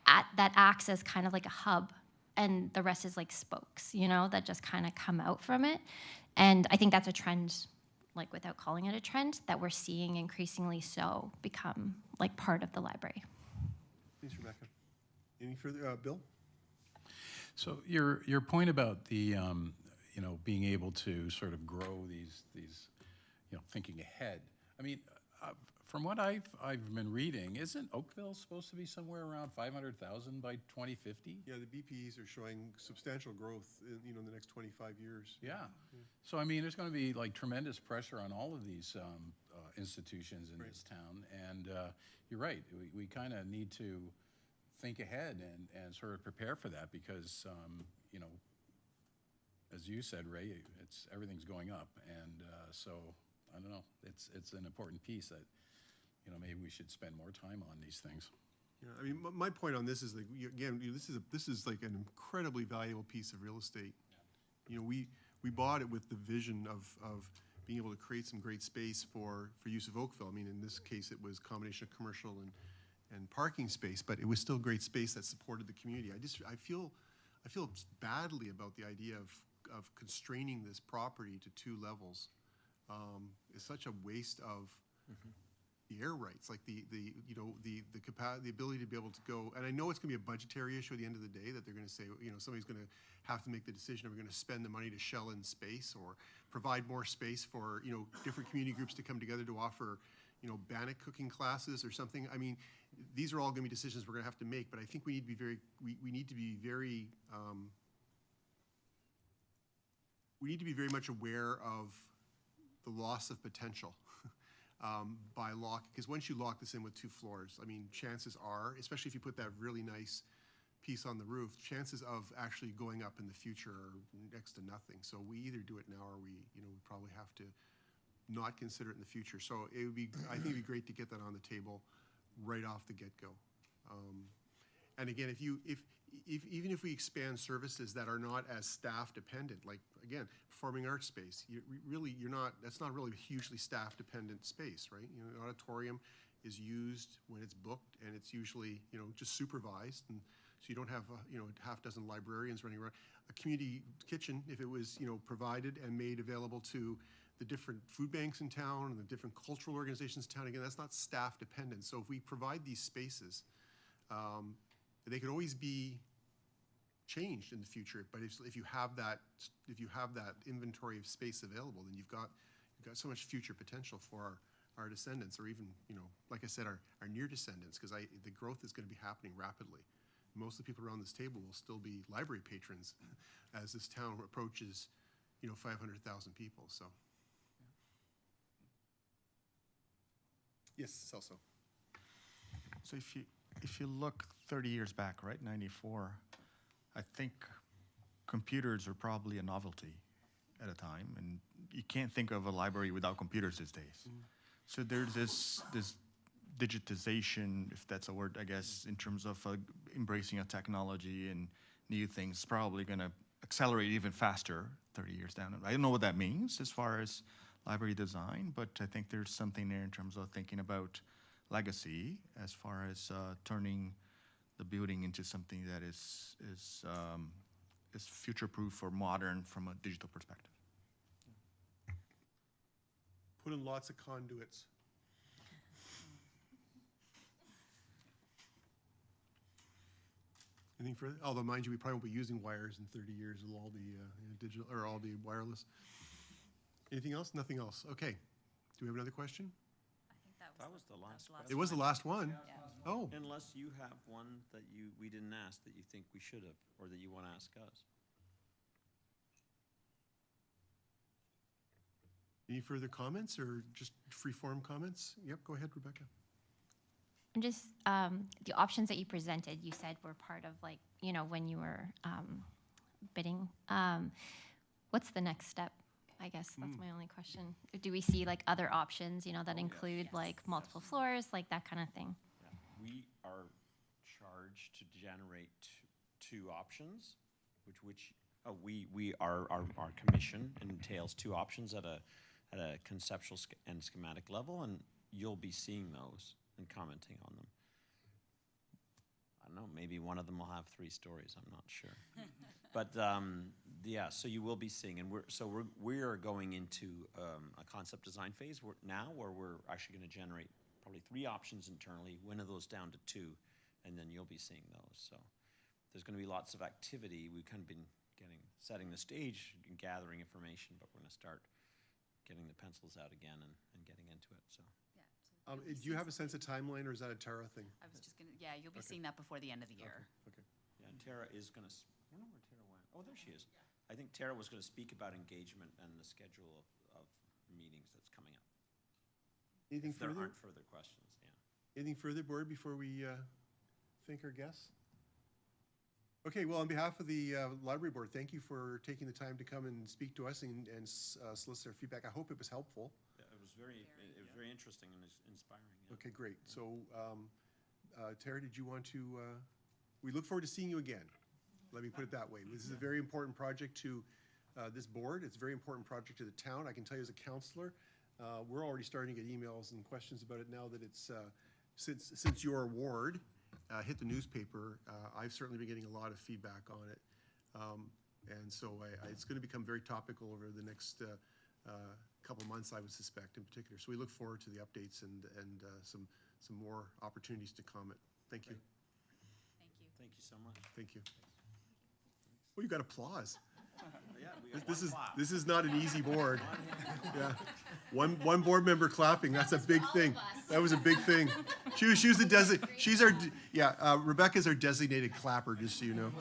that acts as kind of like a hub, and the rest is like spokes, that just kind of come out from it. And I think that's a trend, like without calling it a trend, that we're seeing increasingly so become like part of the library. Thanks, Rebecca. Any further, Bill? So your point about the you know, being able to sort of grow these, you know, thinking ahead. I mean, from what I've been reading, isn't Oakville supposed to be somewhere around 500,000 by 2050? Yeah, the BPEs are showing substantial growth in, you know, in the next 25 years. Yeah. So, I mean, there's going to be like tremendous pressure on all of these institutions in this town. And you're right, we kind of need to think ahead and sort of prepare for that because, you know, as you said, Ray, everything's going up. And so, I don't know, it's an important piece that, you know, maybe we should spend more time on these things. Yeah, I mean, my point on this is like, again, this is like an incredibly valuable piece of real estate. You know, we bought it with the vision of being able to create some great space for use of Oakville. I mean, in this case, it was a combination of commercial and parking space, but it was still great space that supported the community. I feel badly about the idea of constraining this property to 2 levels. It's such a waste of the air rights, like the ability to be able to go. And I know it's going to be a budgetary issue at the end of the day that they're going to say, you know, somebody's going to have to make the decision: are we going to spend the money to shell in space or provide more space for, you know, different community groups to come together to offer, you know, bannock cooking classes or something? I mean, these are all going to be decisions we're going to have to make. But I think we need to be very we need to be very much aware of the loss of potential by lock, because once you lock this in with 2 floors, I mean, chances are, especially if you put that really nice piece on the roof, chances of actually going up in the future are next to nothing. So we either do it now or we probably have to not consider it in the future. So it would be, I think it'd be great to get that on the table right off the get-go. And again, even if we expand services that are not as staff dependent, like again, performing arts space, that's not really a hugely staff dependent space, right? You know, an auditorium is used when it's booked, and it's usually, you know, just supervised, and so you don't have a half dozen librarians running around. A community kitchen, if it was, you know, provided and made available to the different food banks in town and the different cultural organizations in town, again, that's not staff dependent. So if we provide these spaces, they could always be changed in the future. But if you have that inventory of space available, then you've got so much future potential for our descendants, or even, you know, like I said, our near descendants, because the growth is going to be happening rapidly. Most of the people around this table will still be library patrons as this town approaches, you know, 500,000 people. So, yes, Celso. So if you look 30 years back, right, 94, I think computers are probably a novelty at a time, and you can't think of a library without computers these days. So there's this digitization, if that's a word, I guess, in terms of embracing a technology and new things, probably going to accelerate even faster 30 years down. I don't know what that means as far as library design, but I think there's something there in terms of thinking about legacy as far as turning the building into something that is future-proof or modern from a digital perspective. Put in lots of conduits. Anything further? Although, mind you, we probably won't be using wires in 30 years. It'll all be digital, or all be wireless. Anything else? Nothing else. Okay. Do we have another question? I think That was the last question. It was the last one. Yeah. Oh. Unless you have one that we didn't ask that you think we should have, or that you want to ask us. Any further comments or just free-form comments? Yep, go ahead, Rebecca. I'm just, the options that you presented, you said were part of, like, you know, when you were bidding. What's the next step? I guess that's my only question. Do we see like other options, you know, that include like multiple floors, like that kind of thing? Yeah. We are charged to generate two options, which our commission entails 2 options at a conceptual and schematic level, and you'll be seeing those and commenting on them. I don't know, maybe one of them will have 3 stories, I'm not sure. But yeah, so you will be seeing, and we are going into a concept design phase now where we're actually going to generate probably 3 options internally, winnow those down to 2, and then you'll be seeing those. So there's going to be lots of activity. We've kind of been setting the stage and gathering information, but we're going to start getting the pencils out again and getting into it, so. Yeah. So you'll be Do you have a seeing sense of timeline, or is that a Tara thing? I was just gonna, yeah, you'll be seeing that before the end of the year. Okay. Yeah, and Tara is going to, I don't know where Tara went. Oh, there she is. I think Tara was going to speak about engagement and the schedule of meetings that's coming up. Anything If there further? aren't further questions, yeah. Anything further, board, before we thank our guests? Okay, well, on behalf of the library board, thank you for taking the time to come and speak to us and solicit our feedback. I hope it was helpful. Yeah, it was very interesting and inspiring. Yeah. Okay, great. So, Tara, did you want to, we look forward to seeing you again. Let me put it that way. This is a very important project to this board. It's a very important project to the town. I can tell you as a counselor, we're already starting to get emails and questions about it now that it's, since your award hit the newspaper, I've certainly been getting a lot of feedback on it. And so it's going to become very topical over the next couple months, I would suspect, in particular. So we look forward to the updates and some more opportunities to comment. Thank you. Thank you. Thank you so much. Thank you. Well, you got applause. Yeah, we got This one is clap. this is not an easy board. Yeah, one board member clapping. That's a big thing. That was a big thing. She was the she's our Rebecca's our designated clapper, just so you know.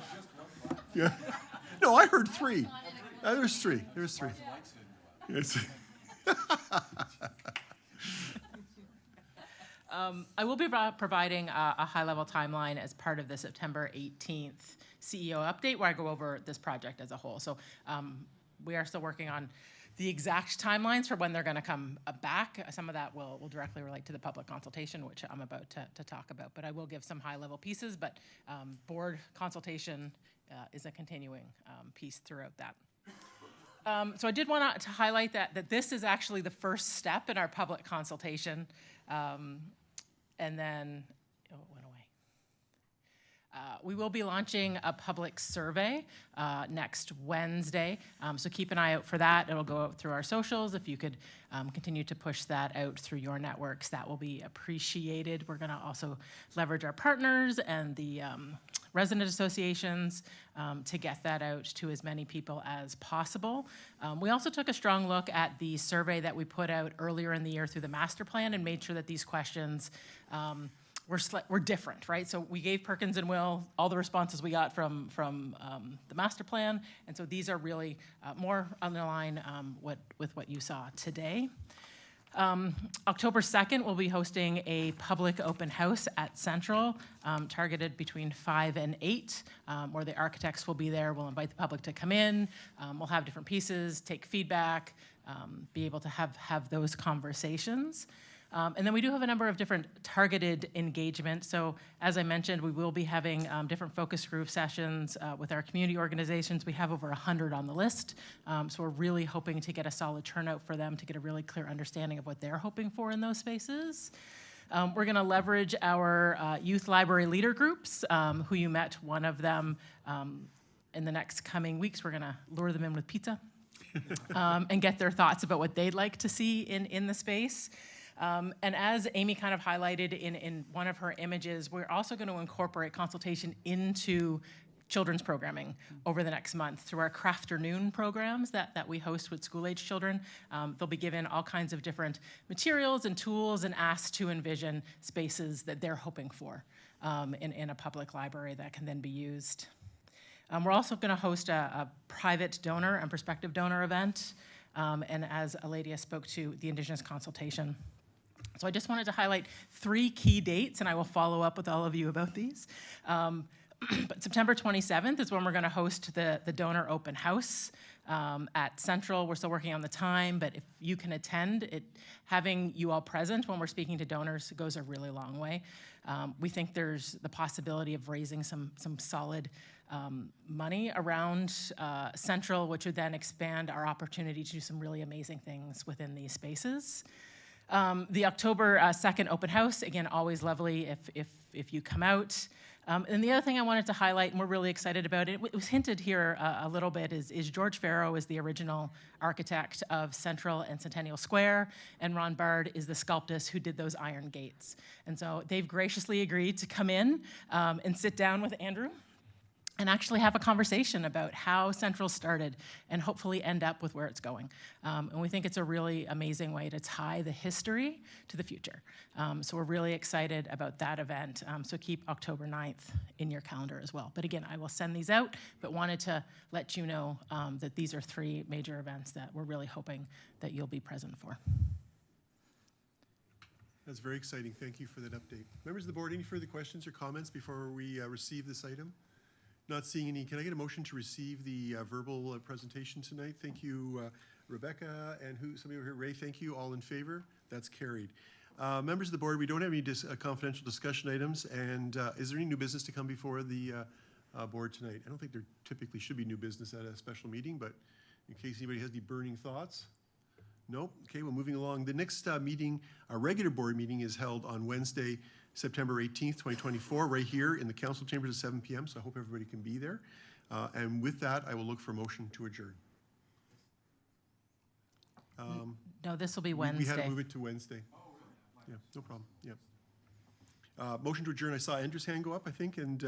Yeah. No, I heard three. There's three. There's three. Yes. I will be providing a high-level timeline as part of the September 18th CEO update, where I go over this project as a whole. So we are still working on the exact timelines for when they're going to come back. Some of that will directly relate to the public consultation, which I'm about to talk about. But I will give some high-level pieces, but board consultation is a continuing piece throughout that. So I did want to highlight that this is actually the first step in our public consultation. And then, oh, it went away. We will be launching a public survey next Wednesday, so keep an eye out for that. It'll go out through our socials. If you could continue to push that out through your networks, that will be appreciated. We're going to also leverage our partners and the resident associations to get that out to as many people as possible. We also took a strong look at the survey that we put out earlier in the year through the master plan and made sure that these questions were different, right? So we gave Perkins and Will all the responses we got from the master plan, and so these are really more on the line with what you saw today. October 2nd, we'll be hosting a public open house at Central, targeted between 5 and 8, where the architects will be there. We'll invite the public to come in. We'll have different pieces, take feedback, be able to have those conversations. And then we do have a number of different targeted engagements. So as I mentioned, we will be having different focus group sessions with our community organizations. We have over 100 on the list. So we're really hoping to get a solid turnout for them to get a really clear understanding of what they're hoping for in those spaces. We're going to leverage our youth library leader groups, who you met one of them in the next coming weeks. We're going to lure them in with pizza and get their thoughts about what they'd like to see in the space. And as Amy kind of highlighted in one of her images, we're also going to incorporate consultation into children's programming over the next month through our Crafternoon programs that we host with school-age children. They'll be given all kinds of different materials and tools and asked to envision spaces that they're hoping for in a public library that can then be used. We're also going to host a private donor and prospective donor event, and as Eladia spoke to, the Indigenous consultation. So I just wanted to highlight 3 key dates, and I will follow up with all of you about these. But September 27th is when we're going to host the donor open house at Central. We're still working on the time, but if you can attend, having you all present when we're speaking to donors goes a really long way. We think there's the possibility of raising some solid money around Central, which would then expand our opportunity to do some really amazing things within these spaces. The October 2nd open house, again, always lovely if you come out. And the other thing I wanted to highlight, and we're really excited about it, it was hinted here a little bit, is George Farrow is the original architect of Central and Centennial Square, and Ron Bard is the sculptor who did those iron gates. And so they've graciously agreed to come in and sit down with Andrew and actually have a conversation about how Central started and hopefully end up with where it's going. And we think it's a really amazing way to tie the history to the future. So we're really excited about that event. So keep October 9th in your calendar as well. But again, I will send these out, but wanted to let you know that these are 3 major events that we're really hoping that you'll be present for. That's very exciting. Thank you for that update. Members of the board, any further questions or comments before we receive this item? Not seeing any. Can I get a motion to receive the verbal presentation tonight? Thank you, Rebecca, and somebody over here, Ray, thank you. All in favor? That's carried. Members of the board, we don't have any confidential discussion items, and is there any new business to come before the board tonight? I don't think there typically should be new business at a special meeting, but in case anybody has any burning thoughts. Nope. Okay, well, moving along. The next meeting, our regular board meeting, is held on Wednesday, September 18th, 2024, right here in the council chambers at 7 p.m., so I hope everybody can be there. And with that, I will look for a motion to adjourn. No, this will be Wednesday. We had to move it to Wednesday. Oh, really? Yeah, no problem. Yeah. Motion to adjourn. I saw Andrew's hand go up, I think, and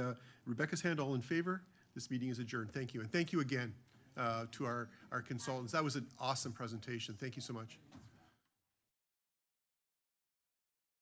Rebecca's hand. All in favor? This meeting is adjourned. Thank you. And thank you again to our consultants. That was an awesome presentation. Thank you so much.